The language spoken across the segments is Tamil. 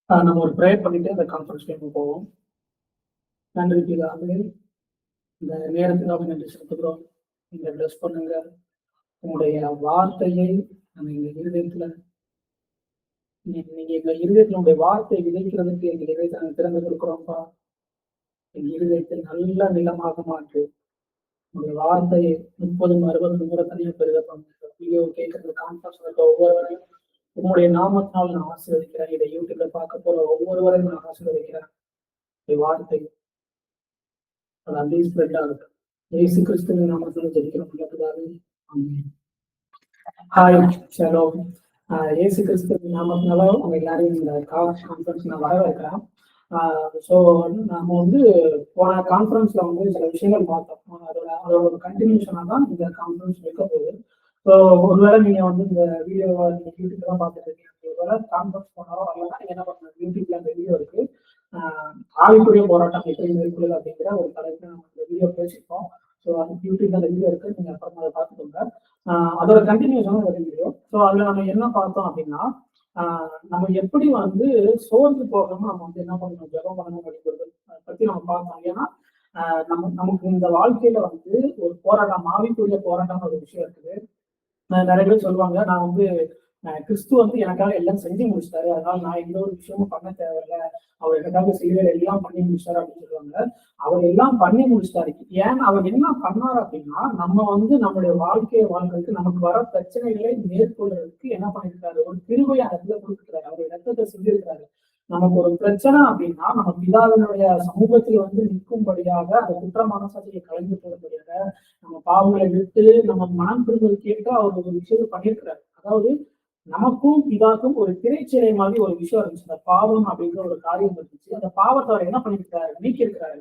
நம்ம ஒரு ப்ரேயர் பண்ணிட்டு அந்த கான்ஃபரன்ஸ் டைம் போவோம். நன்றி பிதாவே, இந்த நேரத்துக்காக நன்றி செலுத்துகிறோம். நீங்க பிளஸ் பண்ணுங்க. உங்களுடைய வார்த்தையை நம்ம எங்க இருதயத்துல நீங்க எங்க இருதயத்துல உங்களுடைய வார்த்தையை விதைக்கிறதுக்கு எங்க இருதயத்தை நாங்கள் திறந்து கொடுக்குறோம்ப்பா. எங்க இருதயத்தை நல்ல நிலமாக மாற்று. உங்களுடைய வார்த்தையை 30, 60, 100 தனியாக பெருக பண்ணுங்க. வீடியோ கேட்கறது கான்ஃபரன்ஸ் இருக்க ஒவ்வொருவரையும் உங்களுடைய நாமத்தினால் நான் ஆசீர்வதிக்கிறேன். இதை யூடியூப்ல பார்க்க போற ஒவ்வொருவரையும் நான் ஆசீர்வதிக்கிறேன். வார்த்தை அது அப்படியே ஸ்ப்ரெட் ஆகட்டும். இயேசு கிறிஸ்துவின் நாமத்தில் ஜெபிக்கிறோம் பிதாவே. ஆமென். ஹாய் ஷலோம். இயேசு கிறிஸ்துவின் நாமத்தினால உங்க எல்லாரையும் இந்த கான்ஃபரன்ஸ் நான் வரவேற்கிறேன். ஸோ நம்ம வந்து போன கான்ஃபரன்ஸ்ல வந்து சில விஷயங்கள் பார்த்தோம். அதோட ஒரு கண்டினியூஷனாக தான் இந்த கான்ஃபரன்ஸ் வைக்க போகுது. ஸோ ஒருவேளை நீங்க வந்து இந்த வீடியோவை நீங்க யூடியூப்ல தான் பார்த்துட்டு இருக்கீங்க. ஒருவேளை கான்ஃபரன்ஸ் போனாலும் வரலாம். நீங்க என்ன பண்ணுங்க, யூடியூப்ல அந்த வீடியோ இருக்கு. ஆவிக்குரிய போராட்டம் எப்படி மேற்கொள்ளுது அப்படிங்கிற ஒரு தலைப்பு நம்ம இந்த வீடியோ பேசிப்போம். ஸோ அந்த யூடியூப்ல அந்த வீடியோ இருக்கு, நீங்க அப்புறமா அதை பார்த்துக்கோங்க. அதோட கண்டினியூஷன் ஒரு வீடியோ. ஸோ அதுல நம்ம என்ன பார்த்தோம் அப்படின்னா, நம்ம எப்படி வந்து சோர்ந்து போகாம நம்ம வந்து என்ன பண்ணணும், ஜெபம் பண்ணணும் அப்படிங்கிறது அதை பத்தி நம்ம பார்த்தோம். ஏன்னா நமக்கு இந்த வாழ்க்கையில வந்து ஒரு போராட்டம், ஆவிக்குரிய போராட்டம் ஒரு விஷயம் இருக்குது. நிறைய பேர் சொல்லுவாங்க, நான் வந்து கிறிஸ்து வந்து எனக்காக எல்லாம் செஞ்சு முடிச்சிட்டாரு, அதனால நான் எந்த ஒரு விஷயமும் பண்ண தேவையில்லை, அவர் எனக்காக செய்வேர் எல்லாம் பண்ணி முடிச்சிட்டாரு அப்படின்னு சொல்லுவாங்க. அவர் எல்லாம் பண்ணி முடிச்சிட்டாரு. ஏன் அவர் என்ன பண்ணாரு அப்படின்னா, நம்ம வந்து நம்மளுடைய வாழ்க்கையை வாழ்றதுக்கு, நமக்கு வர பிரச்சனைகளை மேற்கொள்றதுக்கு என்ன பண்ணிருக்காரு, ஒரு கிருபையை இடத்துல கொடுத்துருக்காரு. அவர் ரத்தத்தை செஞ்சிருக்காரு. நமக்கு ஒரு பிரச்சனை அப்படின்னா நம்ம பிதாவினுடைய சமூகத்தில் வந்து நிற்கும்படியாக, அந்த குற்ற மனசாட்சியை கலந்து போடும்படியாக, நம்ம பாவங்களை விட்டு நம்ம மனம் திரும்புவது கேட்டு அவர் ஒரு விஷயத்தை பண்ணியிருக்கிறாரு. அதாவது நமக்கும் பிதாக்கும் ஒரு திரைச்சிலை மாதிரி ஒரு விஷயம் இருந்துச்சு. அந்த பாவம் அப்படிங்கிற ஒரு காரியம் இருந்துச்சு. அந்த பாவத்தை அவர் என்ன பண்ணிருக்காரு, நீக்கி இருக்கிறாரு.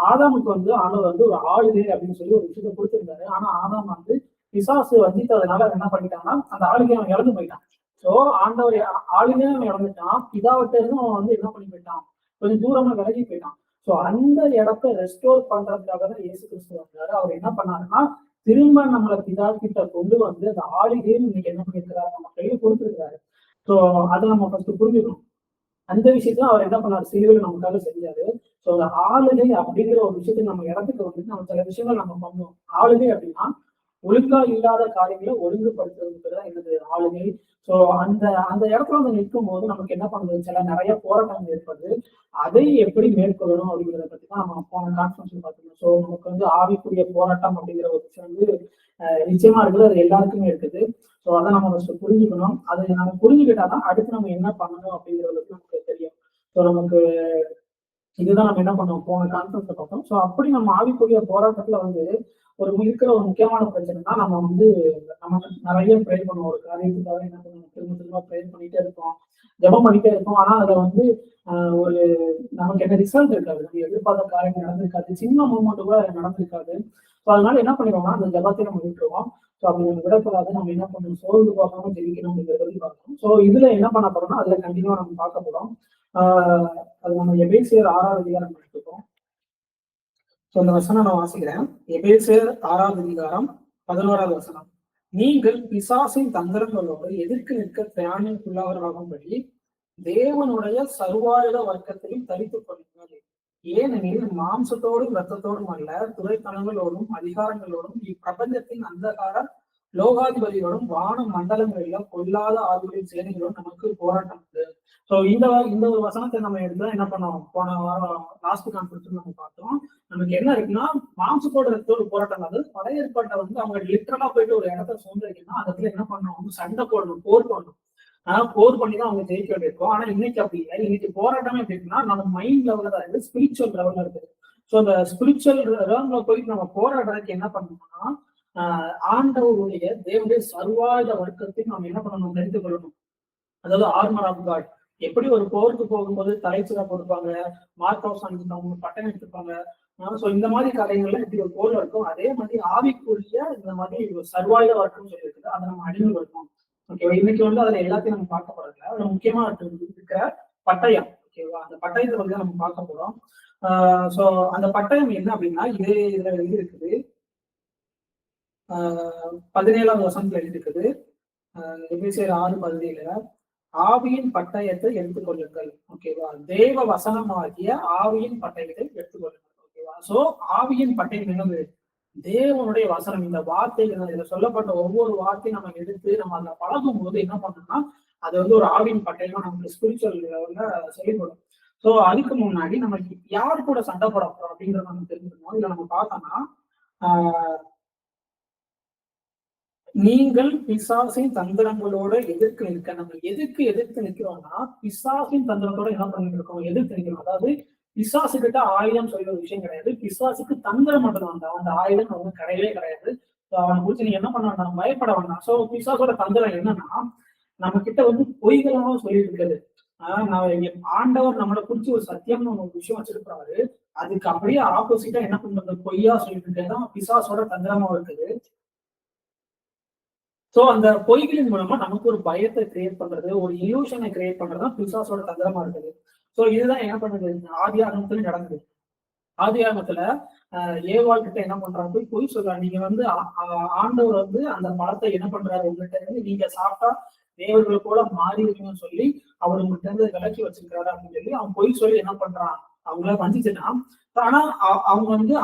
ஆதாமுக்கு வந்து ஆண்டவர் வந்து ஒரு ஆளுகை அப்படின்னு சொல்லி ஒரு விஷயத்தை கொடுத்திருந்தாரு. ஆனா ஆதாம் வந்து பிசாசு வஞ்சித்ததுனால என்ன பண்ணிட்டான்னா, அந்த ஆளுகையை அவன் இழந்து போயிட்டான். சோ ஆண்டவர் ஆளுகையும் அவன் இழந்துட்டான், பிதாவிட்ட இருந்தும் அவன் வந்து என்ன பண்ணி போயிட்டான், கொஞ்சம் தூரமா விலகி போயிட்டான். சோ அந்த இடத்த ரெஸ்டோர் பண்றதுக்காக தான் இயேசு கிறிஸ்து வந்தாரு. அவர் என்ன பண்ணாருன்னா, திரும்ப நம்மளை பிதா கிட்ட கொண்டு வந்து அந்த ஆளுகையும் இன்னைக்கு என்ன பண்ணிருக்கிறாரு, நம்ம கையில கொடுத்துருக்கிறாரு. சோ அதை நம்ம ஃபர்ஸ்ட் புரிஞ்சுக்கணும். அந்த விஷயத்துல அவர் என்ன பண்ணாரு, சிலுவையில நமக்காக செஞ்சாரு. சோ அந்த ஆளுகை அப்படிங்கிற ஒரு விஷயத்துக்கு நம்ம இடத்துக்கு வந்து நம்ம சில விஷயங்கள் நம்ம பண்ணுவோம். ஆளுகை அப்படின்னா ஒழுங்கா இல்லாத காரியங்களை ஒழுங்குபடுத்துறதுதான் என்னது ஆளுகை. சோ அந்த அந்த இடத்துல வந்து நிற்கும் போது நமக்கு என்ன பண்ணுது, சில நிறைய போராட்டங்கள் ஏற்படுது. அதை எப்படி மேற்கொள்ளணும் அப்படிங்கிறத பத்தி தான் நம்ம போன கான்ஃபரன்ஸ்ல பார்த்துக்கணும். ஸோ நமக்கு வந்து ஆவிக்குரிய போராட்டம் அப்படிங்கிற ஒரு விஷயம் வந்து நிச்சயமா இருக்குது, அது எல்லாருக்குமே இருக்குது. ஸோ அதை நம்ம ஃபர்ஸ்ட் புரிஞ்சுக்கணும். அதை நம்ம புரிஞ்சுக்கிட்டாதான் அடுத்து நம்ம என்ன பண்ணணும் அப்படிங்கிறது நமக்கு தெரியும். ஸோ நமக்கு இதுதான் நம்ம என்ன பண்ணோம், போன கான்ஃபரன்ஸ்ல பார்த்தோம். ஸோ அப்படி நம்ம ஆவிக்குரிய போராட்டத்துல வந்து ஒரு இருக்கிற ஒரு முக்கியமான பிரச்சனைனா, நம்ம வந்து நம்ம நிறைய ப்ரே பண்ணுவோம். ஒரு காரியத்துக்காக என்ன பண்ணுவோம், திரும்ப திரும்ப ப்ரே பண்ணிட்டே இருப்போம், ஜெபம் பண்ணிட்டே இருப்போம். ஆனா அதுல வந்து ஒரு நமக்கு என்ன ரிசல்ட் இருக்காது, நம்ம எதிர்பார்த்த காரியம் நடந்திருக்காது, சின்ன மூமெண்ட் கூட நடந்திருக்காது. ஸோ அதனால என்ன பண்ணிடுவோம்னா, அந்த ஜெபத்தை நம்ம விட்டுருவோம். ஸோ அப்படி நம்ம விடக்கூடாது. நம்ம என்ன பண்ணணும், சோர்ந்து போகாம ஜெபிக்கணும் அப்படிங்கிறத பத்தி பார்க்கணும். ஸோ இதுல என்ன பண்ண போறோம்னா, அதுல கண்டினியூவா நம்ம பார்க்க போறோம். அது நம்ம எபேசியர் 6வது அதிகாரம் எடுத்துப்போம். ஸோ அந்த வசனம் நான் வாசிக்கிறேன். எபேசியர் 6வது அதிகாரம் 11வது வசனம். நீங்கள் பிசாசின் தந்திரங்களோடு எதிர்க்க நிற்க தியானிக்குள்ளாகும்படி தேவனுடைய சர்வாயுத வர்க்கத்தையும் தரித்துக் கொள்ளுங்கள். ஏனெனில் மாம்சத்தோடும் இரத்தத்தோடும் அல்ல, துறைத்தனங்களோடும் அதிகாரங்களோடும் இப்பிரபஞ்சத்தின் அந்தகார லோகாதிபதியோடும் வான மண்டலங்களில பொல்லாத ஆளுகளின் சேனைகளோடும் நமக்கு போராட்டம் உண்டு. ஸோ இந்த ஒரு வசனத்தை நம்ம எடுத்து என்ன பண்ணோம், போன வாரம் லாஸ்ட் கான்ஃபரன்ஸ் நம்ம பார்த்தோம். நமக்கு என்ன இருக்குன்னா, மாம்சத்தோட ரத்தத்தோடு போராட்டம். அது பழைய ஏற்பாட்டை வந்து அவங்க லிட்டரலா போயிட்டு ஒரு இடத்த சுதந்திரிக்கணும்னா அந்த இடத்துல என்ன பண்ணணும், சண்டை போடணும், போர் பண்ணணும். ஆனா போர் பண்ணி தான் அவங்க ஜெயிக்க வேண்டியிருக்கும். ஆனா இன்னைக்கு அப்படி இல்லை. இன்னைக்கு போராட்டமே எப்படி இருக்குன்னா, நம்ம மைண்ட் லெவல்ல தான் இருக்குது, ஸ்பிரிச்சுவல் லெவல்ல இருக்குது. ஸோ அந்த ஸ்பிரிச்சுவல் லெவல்ல போயிட்டு நம்ம போராடுறதுக்கு என்ன பண்ணணும்னா, ஆண்டவருடைய தேவனுடைய சர்வாயுத வர்க்கத்தை நம்ம என்ன பண்ணணும், தெரிந்து கொள்ளணும். அதாவது ஆர்மர் ஆஃப் காட். எப்படி ஒரு போருக்கு போகும்போது தலைச்சுரா போட்டுப்பாங்க, மார்க் ஹவுஸ் அனுப்பிப்பாங்க, பட்டம் எடுத்துப்பாங்க. ஸோ இந்த மாதிரி காரியங்கள்லாம் இப்படி ஒரு போர்ல இருக்கும். அதே மாதிரி ஆவிக்குரிய இந்த மாதிரி சர்வாயுத வர்க்கம் சொல்லியிருக்குது, அதை நம்ம அடிமைப்படுத்தணும். ஓகேவா? இன்னைக்கு வந்து அதுல எல்லாத்தையும் நம்ம பார்க்க போறதுல அதுல முக்கியமா இருக்கிற பட்டயம். ஓகேவா? அந்த பட்டயத்தை வந்து நம்ம பார்க்க போறோம். சோ அந்த பட்டயம் என்ன அப்படின்னா, இதுல இருக்குது 17வது வசனத்துல எழுதிருக்குது. எபேசியர் 6:17. ஆவியின் பட்டயத்தை எடுத்துக்கொள்ளுங்கள். ஓகேவா? தேவ வசனமாகிய ஆவியின் பட்டயத்தை எடுத்துக்கொள்ளுங்கள். ஓகேவா? சோ ஆவியின் பட்டயம் என்னது? தேவனுடைய வசனம். இந்த வார்த்தைகள் இதுல சொல்லப்பட்ட ஒவ்வொரு வார்த்தையும் நம்ம எடுத்து நம்ம அதுல பழகும் போது என்ன பண்ணணும்னா அது வந்து ஒரு ஆவியின் பட்டயமா நமக்கு ஸ்பிரிச்சுவல் லெவல்ல செயல்படும். சோ அதுக்கு முன்னாடி நம்ம யாரு கூட சண்டை போட போறோம் அப்படிங்கறத நம்ம தெரிஞ்சுக்கணும். இதுல நம்ம பார்த்தோம்னா நீங்கள் பிசாசின் தந்திரங்களோட எதிர்த்து நிற்க. நம்ம எதிர்த்து நிற்கிறோம்னா பிசாசின் தந்திரத்தோட என்ன பண்ணிட்டு இருக்கோம்? எதிர்த்து நிற்கிறோம். அதாவது பிசாசு கிட்ட ஆயுதம் சொல்ற விஷயம் கிடையாது. பிசாசுக்கு தந்திரம் மட்டும் தான். அந்த ஆயுதம் வந்து கிடையவே கிடையாது. அவனை குறிச்சு நீங்க என்ன பண்ண வேண்டாம், பயப்பட வேண்டாம். சோ பிசாசோட தந்திரம் என்னன்னா நம்ம கிட்ட வந்து பொய்களாக சொல்லிட்டு இருக்கிறது. ஆண்டவர் நம்மளை குறிச்சு ஒரு சத்தியம்னு ஒரு விஷயம் வச்சிருப்பாரு. அதுக்கு அப்படியே ஆப்போசிட்டா என்ன பண்றது? பொய்யா சொல்லிட்டு இருக்கதான் பிசாசோட தந்திரமா இருக்குது. சோ அந்த பொய்களின் மூலமா நமக்கு ஒரு பயத்தை கிரியேட் பண்றது, ஒரு இல்யூஷனை கிரியேட் பண்றதுதான் பிசாசோட தந்திரமா இருக்குது. சோ இதுதான் என்ன பண்ணுது? ஆதி ஆகமத்துல நடக்குது. ஆதி ஆகமத்துல ஏவாள் கிட்ட என்ன பண்றாங்க? போய் பொய் சொல்றாங்க. நீங்க வந்து ஆண்டவர் வந்து அந்த பழத்தை என்ன பண்றாரு? உங்ககிட்ட இருந்து நீங்க சாப்பிட்டா தேவர்களை போல மாறிடுவீங்கன்னு சொல்லி அவர் உங்ககிட்ட இருந்து விலக்கி வச்சிருக்காரு அப்படின்னு சொல்லி அவன் பொய் சொல்லி என்ன பண்றான்? அவங்கள வஞ்சிச்சுட்டான். ஆனா அவங்க வந்து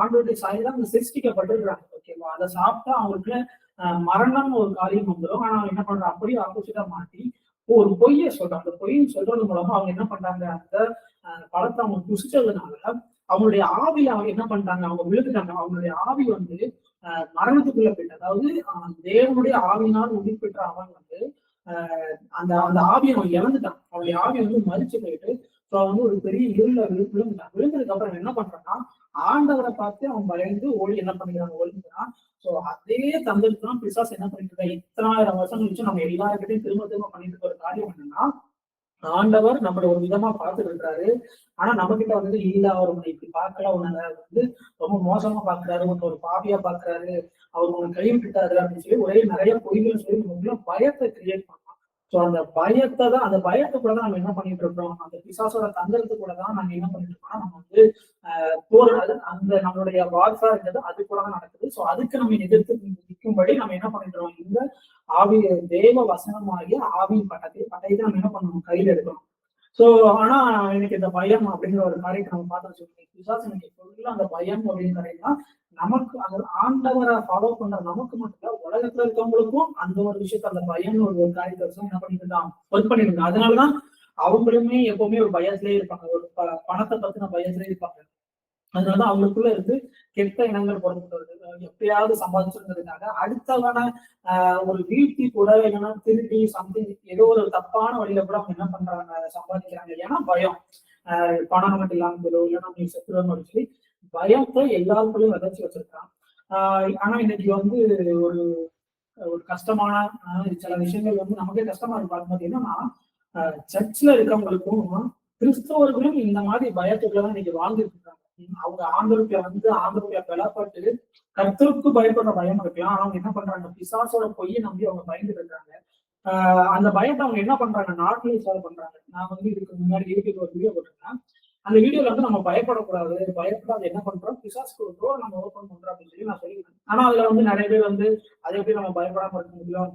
ஆண்டோடைய சாயதான் அவங்க சிருஷ்டிக்கப்பட்டிருக்கிறாங்க. ஓகேவா? அதை சாப்பிட்டா அவங்களுக்கு மரணம் ஒரு காரியம் வந்துடும். ஆனா அவங்க என்ன பண்றாங்க? அப்படியே ஆப்போசிட்டா மாத்தி ஒரு பொய்யை சொல்றாங்க. அந்த பொய்யை சொல்றது மூலமா அவங்க என்ன பண்றாங்க? அந்த பழத்தை அவங்க புசிச்சதுனால அவங்களுடைய ஆவியில அவங்க என்ன பண்றாங்க? அவங்க விழுந்துட்டாங்க. அவங்களுடைய ஆவி வந்து மரணத்துக்குள்ள போயிட்டு, அதாவது தேவனுடைய ஆவியினால் உயிர் பெற்ற அவன் வந்து அந்த அந்த ஆவியை அவன் இழந்துட்டான். அவனுடைய ஆவி வந்து மறிச்சு போயிட்டு வந்து ஒரு பெரிய இருள விழுந்துட்டான். விழுந்ததுக்கு அப்புறம் என்ன பண்றான்னா ஆண்டவரை பார்த்து அவன் பயந்து ஓடி என்ன பண்ணிக்கிறாங்க? ஒழிஞ்சுக்கிறான். சோ அதே தந்திரத்தை தான் பிசாசு என்ன பண்ணிட்டு இருக்கா? இத்தனாயிரம் வருஷம் கழிச்சு நம்ம எல்லாருக்கிட்டையும் திரும்ப பண்ணிட்டு இருக்க ஒரு காரியம் என்னன்னா, ஆண்டவர் நம்மள ஒரு விதமா பார்த்துட்டு இருக்காரு. ஆனா நம்ம கிட்ட வந்து இல்ல, அவர் உன்னை இப்படி பார்க்கல, உன்னை வந்து ரொம்ப மோசமா பாக்குறாரு, உன்னை ஒரு பாவியா பாக்குறாரு, அவர் உன்னை கைவிட்டுட்டாரு அப்படின்னு சொல்லி ஒரே நிறைய பொய்கள் சொல்லி நமக்குள்ள பயத்தை கிரியேட் பண்ணலாம். சோ அந்த பயத்தை தான், அந்த பயத்தை கூட தான் நம்ம என்ன பண்ணிட்டு இருக்கோம்? அந்த பிசாசோட தந்திரத்து கூட தான் நாங்க என்ன பண்ணிட்டு இருக்கோம்னா நம்ம வந்து போராடு அந்த நம்மளுடைய வார்ஃபேர் இருக்கிறது அது கூட தான் நடக்குது. சோ அதுக்கு நம்ம எதிர்த்து நிற்கும்படி நம்ம என்ன பண்ணிடுறோம்? இந்த ஆவி தேவ வசனமாகிய ஆவியின் பட்டயத்தை நம்ம என்ன பண்ணணும்? கையில எடுக்கணும். சோ ஆனா எனக்கு இந்த பயம் அப்படிங்கிற ஒரு காரியத்தை நம்ம பார்த்தோம் சொல்லி பிசாசு எனக்கு ஃபுல்லா அந்த பயம் அப்படின்னு காரியம்னா நமக்கு அந்த ஆண்டவரை ஃபாலோ பண்ற நமக்கு மட்டும் இல்ல, உலகத்துல இருக்கவங்களுக்கும் அந்த ஒரு விஷயத்த அந்த பயம் ஒரு காரியத்தை வச்சு என்ன பண்ணிட்டு இருக்கான்? ஒர்க் பண்ணிருக்காங்க. அதனாலதான் அவங்களுமே எப்பவுமே ஒரு பயத்திலே இருப்பாங்க. ஒரு பணத்தை பத்தின பயத்திலே இருப்பாங்க. அதனாலதான் அவங்களுக்குள்ள இருந்து கெட்ட இனங்கள் பிறந்துட்டு எப்பயாவது சம்பாதிச்சிருந்ததுக்காக அடுத்தவன ஒரு வீழ்த்தி கூட இல்லைன்னா திருடி சம்திங் ஏதோ ஒரு தப்பான வழியில கூட அவங்க என்ன பண்றாங்க? சம்பாதிக்கிறாங்க. ஏன்னா பயம். பணம் நமக்கு இல்லாம போயிடும், இல்லைன்னா நீங்க செத்துருவோம்னு சொல்லி பயத்தை எல்லாருக்குள்ளயும் விதைச்சு வச்சிருக்கான். ஆனா இன்னைக்கு வந்து ஒரு ஒரு கஷ்டமான சில விஷயங்கள் வந்து நமக்கே கஷ்டமா இருக்கு பார்க்கும்போது என்னன்னா சர்ச்ல இருக்கவங்களுக்கும் கிறிஸ்தவர்களும் இந்த மாதிரி பயத்துக்குள்ளதான் இன்னைக்கு வாழ்ந்துட்டு இருக்காங்க. அவங்க ஆண்டவருக்குள்ள வந்து ஆண்டவருக்குள்ள பலப்பட்டு கர்த்தருக்கு பயப்படுற பயம் இருக்கலாம். ஆனா அவங்க என்ன பண்றாங்க? பிசாசோட பொய்யை நம்பி அவங்க பயந்துட்டு இருக்காங்க. அந்த பயத்தை அவங்க என்ன பண்றாங்க? நார்மலைஸ் பண்றாங்க. நான் வந்து இதுக்கு முன்னாடி யூடியூப்ல ஒரு வீடியோ போட்டிருக்கேன். அந்த வீடியோல வந்து நம்ம பயப்படக்கூடாது, பயப்படாது என்ன பண்றோம்? பிசாசுக்கு ஒரு டோர் நம்ம ஓப்பன் பண்றோம் அப்படின்னு சொல்லி நான் சொல்லியிருக்கேன். ஆனா அதுல வந்து நிறைய பேர் வந்து அதை எப்படி நம்ம பயப்படாம இருக்க முடியும்?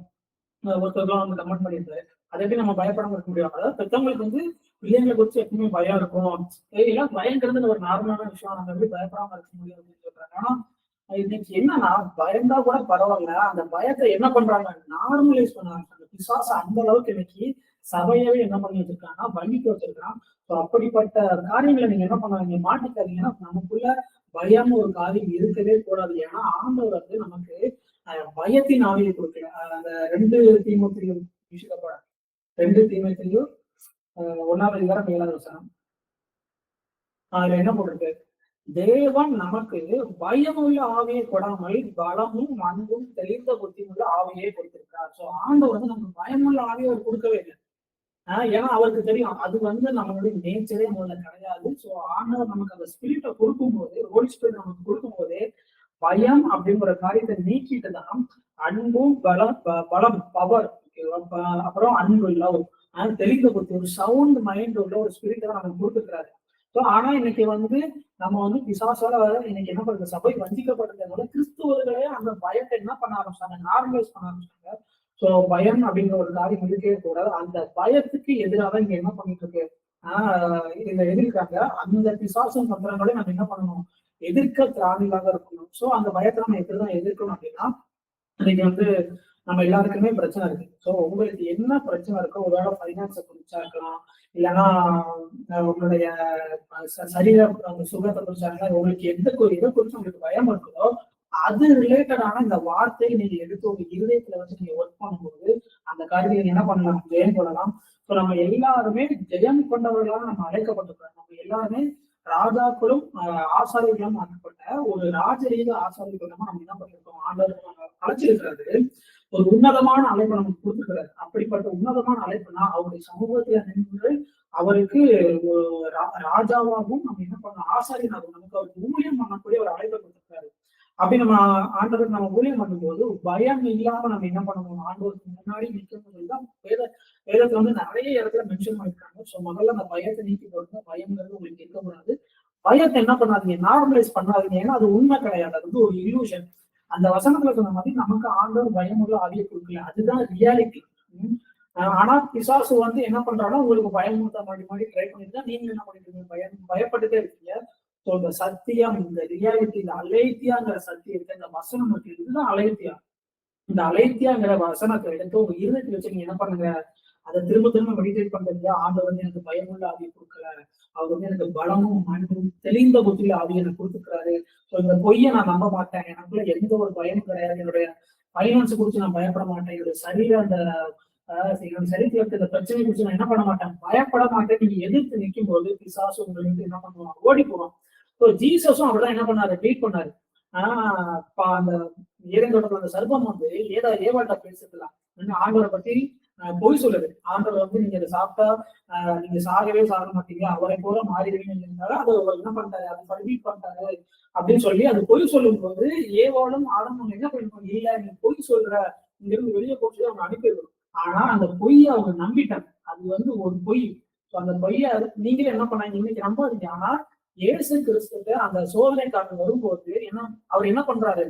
ஒருத்தர்லாம் வந்து கமெண்ட் பண்ணியிருந்தாரு, அதை எப்படி நம்ம பயப்படாம இருக்க முடியும்? அதாவது பெற்றவங்களுக்கு வந்து பிள்ளைங்களை குறிச்சு எப்பவுமே பயம் இருக்கும். எல்லாம் பயங்கிறது ஒரு நார்மலான விஷயம், நம்ம எப்படி பயப்படாம இருக்க முடியும் அப்படின்னு சொல்றாங்க. ஆனா இன்னைக்கு என்னன்னா பயந்தா கூட பரவாயில்ல, அந்த பயத்தை என்ன பண்றாங்க? நார்மலைஸ் பண்ணாங்க. அந்த பிசாசு அந்த அளவுக்கு இன்னைக்கு சபையவே என்ன பண்ணி வச்சிருக்காங்கன்னா வங்கிட்டு வச்சிருக்கான். அப்படிப்பட்ட காரியங்களை நீங்க என்ன பண்ணாங்க? மாட்டிக்காதீங்கன்னா நமக்குள்ள பயம் ஒரு காரியம் இருக்கவே கூடாது. ஏன்னா ஆண்டவர் வந்து நமக்கு பயத்தின் ஆவியை கொடுக்கல. அந்த 2 தீமோத்தேயு விஷயப்பட 2 தீமோத்தேயு 1:7 அதுல என்ன போட்டிருக்கு? தேவன் நமக்கு பயமுள்ள ஆவியை கொடாமல் பலமும் அன்பும் தெளிந்த புத்தியுள்ள ஆவியை கொடுத்திருக்கார். சோ ஆண்டவர் வந்து நமக்கு பயமுள்ள ஆவியை அவர் கொடுக்கவே இல்லை. ஏன்னா அவருக்கு தெரியும் அது வந்து நம்மளுடைய நேச்சரே முதல்ல கிடையாது. சோ ஆண்டவர் நமக்கு அந்த ஸ்பிரிட்டை கொடுக்கும் போது, ஹோலி ஸ்பிரிட் நமக்கு கொடுக்கும் போதே பயம் அப்படிங்கிற காரியத்தை நீக்கிட்டு தான் அன்பும் பலம் பவர் அப்புறம் அன்பு லவ் தெளிந்த புத்தி ஒரு சவுண்ட் மைண்ட் உள்ள ஒரு ஸ்பிரிட்டை தான் நமக்கு கொடுத்துருக்காரு. ஸோ ஆனா இன்னைக்கு வந்து நம்ம வந்து பிசாசால இன்னைக்கு என்ன பண்றது? சபை வஞ்சிக்கப்படுறதுனால கிறிஸ்துவர்களே அந்த பயத்தை என்ன பண்ண ஆரம்பிச்சாங்க? நார்மலைஸ் பண்ண ஆரம்பிச்சாங்க. சோ பயம் அப்படிங்கிற ஒரு காரியம் இருக்கவே கூடாது. அந்த பயத்துக்கு எதிராக இங்க என்ன பண்ணிட்டு இருக்கு இதுல எதிர்க்காங்க. அந்த பிசாசும் தந்திரங்களையும் நம்ம என்ன பண்ணணும், எதிர்க்க திராணிகளாக இருக்கணும். சோ அந்த பயத்தை நம்ம எப்படிதான் எதிர்க்கணும் அப்படின்னா, இன்னைக்கு வந்து நம்ம எல்லாருக்குமே பிரச்சனை இருக்கு. சோ உங்களுக்கு என்ன பிரச்சனை இருக்கோ, ஒருவேளை பைனான்ஸை குறிச்சா இருக்கலாம், இல்லைன்னா உங்களுடைய சரீர அந்த சுகத்தை குறிச்சா இருக்கலாம். உங்களுக்கு எதை குறிச்சு உங்களுக்கு பயம் இருக்குதோ அது ரிலேட்டடான இந்த வார்த்தையை நீங்க எடுத்து உங்க இருதயத்துல வச்சு நீங்க ஒர்க் பண்ணும்போது அந்த காரியத்தை என்ன பண்ணலாம், ஜெயம் கொள்ளலாம். சோ நம்ம எல்லாருமே ஜெயம் கொண்டவர்களாக நம்ம அழைக்கப்பட்டிருக்கிறோம். நம்ம எல்லாருமே ராஜாக்களும் ஆசாரியர்களும் ஆக்கப்பட்ட ஒரு ராஜரீக ஆசாரியர்களும் நம்ம என்ன பண்ணிருக்கோம், ஆண்டவர் அழைச்சிருக்கிறது. ஒரு உன்னதமான அழைப்பு நமக்கு கொடுத்துருக்கிறார். அப்படிப்பட்ட உன்னதமான அழைப்புனா அவருடைய சமூகத்துல நின்று அவருக்கு ராஜாவாகவும் நம்ம என்ன பண்ண ஆசாரியனாகவும் நமக்கு அவருக்கு ஊழியம் பண்ணக்கூடிய ஒரு அழைப்பை கொடுத்துருக்காரு. அப்படி நம்ம ஆண்டவருக்கு நம்ம ஊழியம் பண்ணும்போது பயம் இல்லாம நம்ம என்ன பண்ணணும், ஆண்டவருக்கு முன்னாடி நிற்கும் தான் வேதத்துல வந்து நிறைய இடத்துல மென்ஷன் பண்ணிருக்காங்க. சோ முதல்ல அந்த பயத்தை நீக்கி போடுங்க. பயம்ங்கிறது உங்களுக்கு இருக்கக்கூடாது. பயத்தை என்ன பண்ணாதீங்க, நார்மலைஸ் பண்ணாதீங்க. ஏன்னா அது உண்மை கிடையாது, அது வந்து ஒரு இல்யூஷன். அந்த வசனத்துல சொன்ன மாதிரி நமக்கு ஆண்டவர் பயமுள்ள ஆவியை கொடுக்கல, அதுதான் ரியாலிட்டி. ஆனா பிசாசு வந்து என்ன பண்றாங்கன்னா உங்களுக்கு பயமுறுத்த மாதிரி ட்ரை பண்ணிட்டு தான் நீங்க என்ன பண்ணிட்டு இருக்கீங்க, பயப்பட்டுட்டே இருக்கீங்க. ஸோ இந்த சத்தியம், இந்த ரியாலிட்டி, இந்த அலைத்தியாங்கிற சத்தியத்தை, இந்த வசனம் இருக்கு, இதுதான் அலைத்தியா. இந்த அலைத்தியாங்கிற வசனத்தை எடுத்து உங்க இருதயத்தில் வச்சு நீங்க என்ன பண்ணுங்க, அதை திரும்ப திரும்ப மெடிடேட் பண்றீங்க. ஆண்டவர் வந்து எனக்கு பயமுள்ள ஆவியை கொடுக்கல, அவர் வந்து எனக்கு பலமும் அன்பும் தெளிந்த புத்தியில ஆவியை எனக்கு கொடுத்துக்கிறாரு. ஸோ இந்த பொய்யை நான் நம்ப மாட்டேன், எனக்குள்ள எந்த ஒரு பயமும் கிடையாது, என்னுடைய பைனான்ஸ் குறிச்சு நான் பயப்பட மாட்டேன், என்னுடைய என்னோட சரீரத்துல இந்த பிரச்சனை குறிச்சு நான் என்ன பண்ண மாட்டேன், பயப்பட மாட்டேன். நீங்க எதிர்த்து நிற்கும் போது பிசாசு உங்களுக்கு என்ன பண்ணுவான், ஓடி போவான். ஸோ ஜீசஸும் அப்படிதான் என்ன பண்ணாரு, ட்ரீட் பண்ணாரு. அந்த ஏதேன் அந்த சர்ப்பம் வந்து ஏவாள்கிட்ட பேசிக்கலாம், ஆண்டவரை பத்தி பொய் சொல்லுது. ஆண்டவர் வந்து நீங்க அதை சாப்பிட்டா நீங்க சாகவே சாக மாட்டீங்க, அவரை போல மாறிடுவீங்க, அதை என்ன பண்ணிட்டாரு, அதை பர்மிட் பண்ணிட்டாரு அப்படின்னு சொல்லி அது பொய் சொல்லும் போது ஏவாளும் ஆடமும் என்ன பண்ணிருப்பாங்க, இல்ல நீ பொய் சொல்ற, இங்க இருந்து வெளியே போச்சு அவங்க அனுப்பிடுவோம். ஆனா அந்த பொய்யை அவங்க நம்பிட்டாங்க, அது வந்து ஒரு பொய். அந்த பொய்யை நீங்களே என்ன பண்ணாங்க, இன்னைக்கு நம்பாதீங்க. ஆனா இயேசு கிறிஸ்துக்கு அந்த சோதனை காலம் வரும்போது அவர் என்ன பண்றாரு,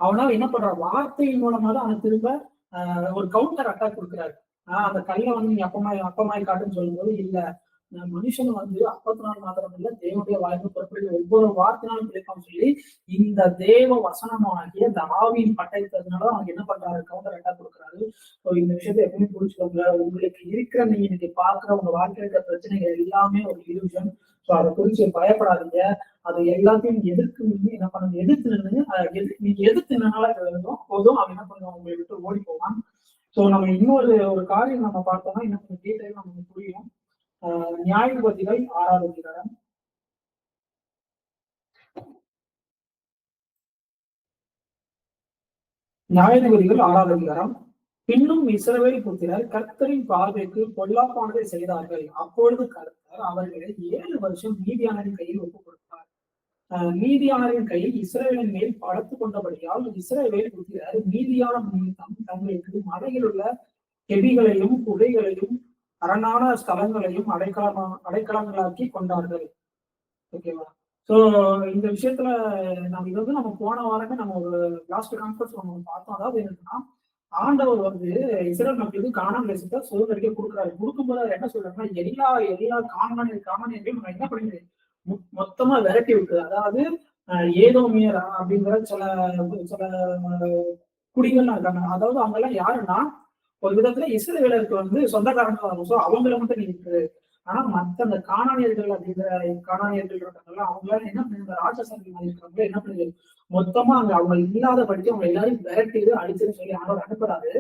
அவனால என்ன பண்றாரு, வார்த்தையின் மூலமா தான் அவன் திரும்ப ஒரு கவுண்டர் அட்டாக் கொடுக்குறாரு. அந்த கல்லை வந்து நீங்க அப்பமாய் காட்டுன்னு சொல்லும்போது இல்ல, மனுஷன் வந்து 64 மாத்திரம் இல்ல, தேவனுடைய வாய்ப்பு புறப்படி ஒவ்வொரு வார்த்தைனாலும் கிடைக்கும் சொல்லி இந்த தேவ வசனமாகிய இந்த ஆவியின் பட்டயத்தினால அவங்க என்ன பண்றாரு, கவுண்டர் அட்டாக் கொடுக்குறாரு. ஸோ இந்த விஷயத்தை எப்பவுமே புரிச்சுக்கோங்க. உங்களுக்கு இருக்கிற நீங்க இன்னைக்கு பாக்குற உங்க வாழ்க்கையில இருக்கிற பிரச்சனைகள் எல்லாமே ஒரு இல்யூஷன். ஸோ அதை குறிச்சு பயப்படாதீங்க. அது எல்லாத்தையும் எதிர்த்து நின்று என்ன பண்ணுங்க, எதிர்த்து நின்று நீங்க எதிர்த்து நின்னால போதும் அவன் என்ன பண்ணுவான், உங்களை விட்டு ஓடி போவான். ஸோ நம்ம இன்னொரு காரியம் நம்ம பார்த்தோம்னா இன்னும் கொஞ்சம் டீட்டெயில் நமக்கு புரியும். நியாயாதிபதிகள் 6ஆவது அதிகாரம். நியாயாதிபதிகள் 6ஆவது அதிகாரம். பின்னும் இஸ்ரவேல் புத்திரர் கர்த்தரின் பார்வைக்கு பொல்லாப்பானதை செய்தார்கள். அப்பொழுது கர்த்தர் அவர்களை 7 வருஷம் மீதியானரின் கையில் ஒப்புக் கொடுத்தார். மீதியானரின் கையில் இஸ்ரவேலின் மேல் படுத்து கொண்டபடியால் இஸ்ரவேல் புத்திரர் மீதியான நிமித்தம் தங்களுக்கு மலையில் உள்ள கெபிகளையும் குகைகளையும் அரணான ஸ்தலங்களையும் அடைக்கலங்களாக்கி கொண்டார்கள். ஓகேவா? சோ இந்த விஷயத்துல நம்ம இது வந்து நம்ம போன வாரமே நம்ம ஒரு லாஸ்ட் கான்ஃபரன்ஸ் நம்ம பார்த்தோம். அதாவது என்னன்னா, ஆண்டவர் வந்து இஸ்ரவேல் மக்களுக்கு கானான் தேசத்தை சுதந்திரிக்க கொடுக்குறாரு. கொடுக்கும்போது அவர் என்ன சொல்றாருன்னா, எல்லா கானானியர்களையும் நம்ம என்ன பண்ணுது, மொத்தமா விரட்டி விட்டுது. அதாவது ஏதோமியர் அப்படிங்கிற சில குடிகள்லாம் இருக்காங்க. அதாவது அவங்க எல்லாம் யாருன்னா ஒரு விதத்துல இஸ்ரவேலருக்கு வந்து சொந்தக்காரங்க வரும். சோ அவங்கள மட்டும் நீங்க. ஆனா மத்த அந்த கானானியர்கள் அப்படிங்கிற கானானியர்கள் இருக்காங்கல்ல, அவங்களால என்ன பண்ணுங்க, ராட்சசர்கள் மாதிரி இருக்கிறவங்க என்ன பண்ணுது, மொத்தமா அவங்க இல்லாத படிச்சு அவங்க எல்லாரும் விரட்டிது அடிச்சுன்னு சொல்லி ஆண்டவர் அனுப்புறாரு.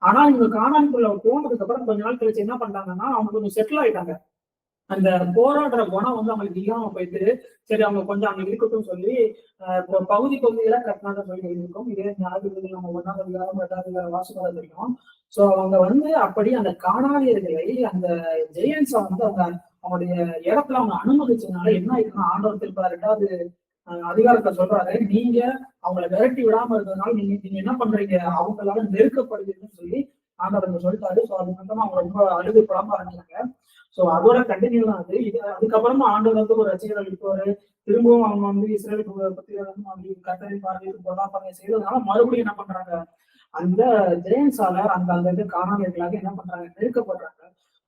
ஆனா இவங்க கானானிக்குள்ள போனதுக்கு அப்புறம் கொஞ்ச நாள் கழிச்சு என்ன பண்றாங்கன்னா அவங்க கொஞ்சம் செட்டில் ஆயிட்டாங்க. அந்த போராடுற குணம் வந்து அவங்களுக்கு இல்லாம போயிட்டு சரி அவங்க கொஞ்சம் அங்க இருக்கட்டும் சொல்லி பகுதியெல்லாம் கட்டினாங்க சொல்லி இருக்கும். இதே ஞாயிறு நம்ம 1ஆவது அதிகாரம் 2வது அதிகாரம் வாசிப்பதா தெரியும். சோ அவங்க வந்து அப்படி அந்த கானானியர்களை அந்த ஜெயன்ஸ வந்து அவங்களுடைய இடத்துல அவங்க அனுமதிச்சதுனால என்ன ஆயிருக்குன்னா, ஆண்டவர் திருப்ப 2வது அதிகாரத்தை சொல்றாரு, நீங்க அவங்களை விரட்டி விடாம இருக்கிறதுனால நீங்க என்ன பண்றீங்க, அவங்களால நெருக்கப்படுதுன்னு சொல்லி ஆண்டவர் சொல்லிட்டாரு. சோ அது மட்டும் அவங்க ரொம்ப அழுது புலம்ப ஆரம்பிச்சாங்க. சோ அதோட கண்டினியூ தான் அது. அதுக்கப்புறமா ஆண்டவர் வந்து ஒரு ரசிகர்கள் இருப்பாரு. திரும்பவும் அவங்க வந்து இஸ்ரேல் பத்தி கர்த்தரின் பார்வைக்கு பொல்லாப்பானை செய்ததுனால மறுபடியும் என்ன பண்றாங்க, அந்த ஜெயன்ஸால அந்த அந்த இது காணாமர்களாக என்ன பண்றாங்க, நெருக்கப்படுறாங்க.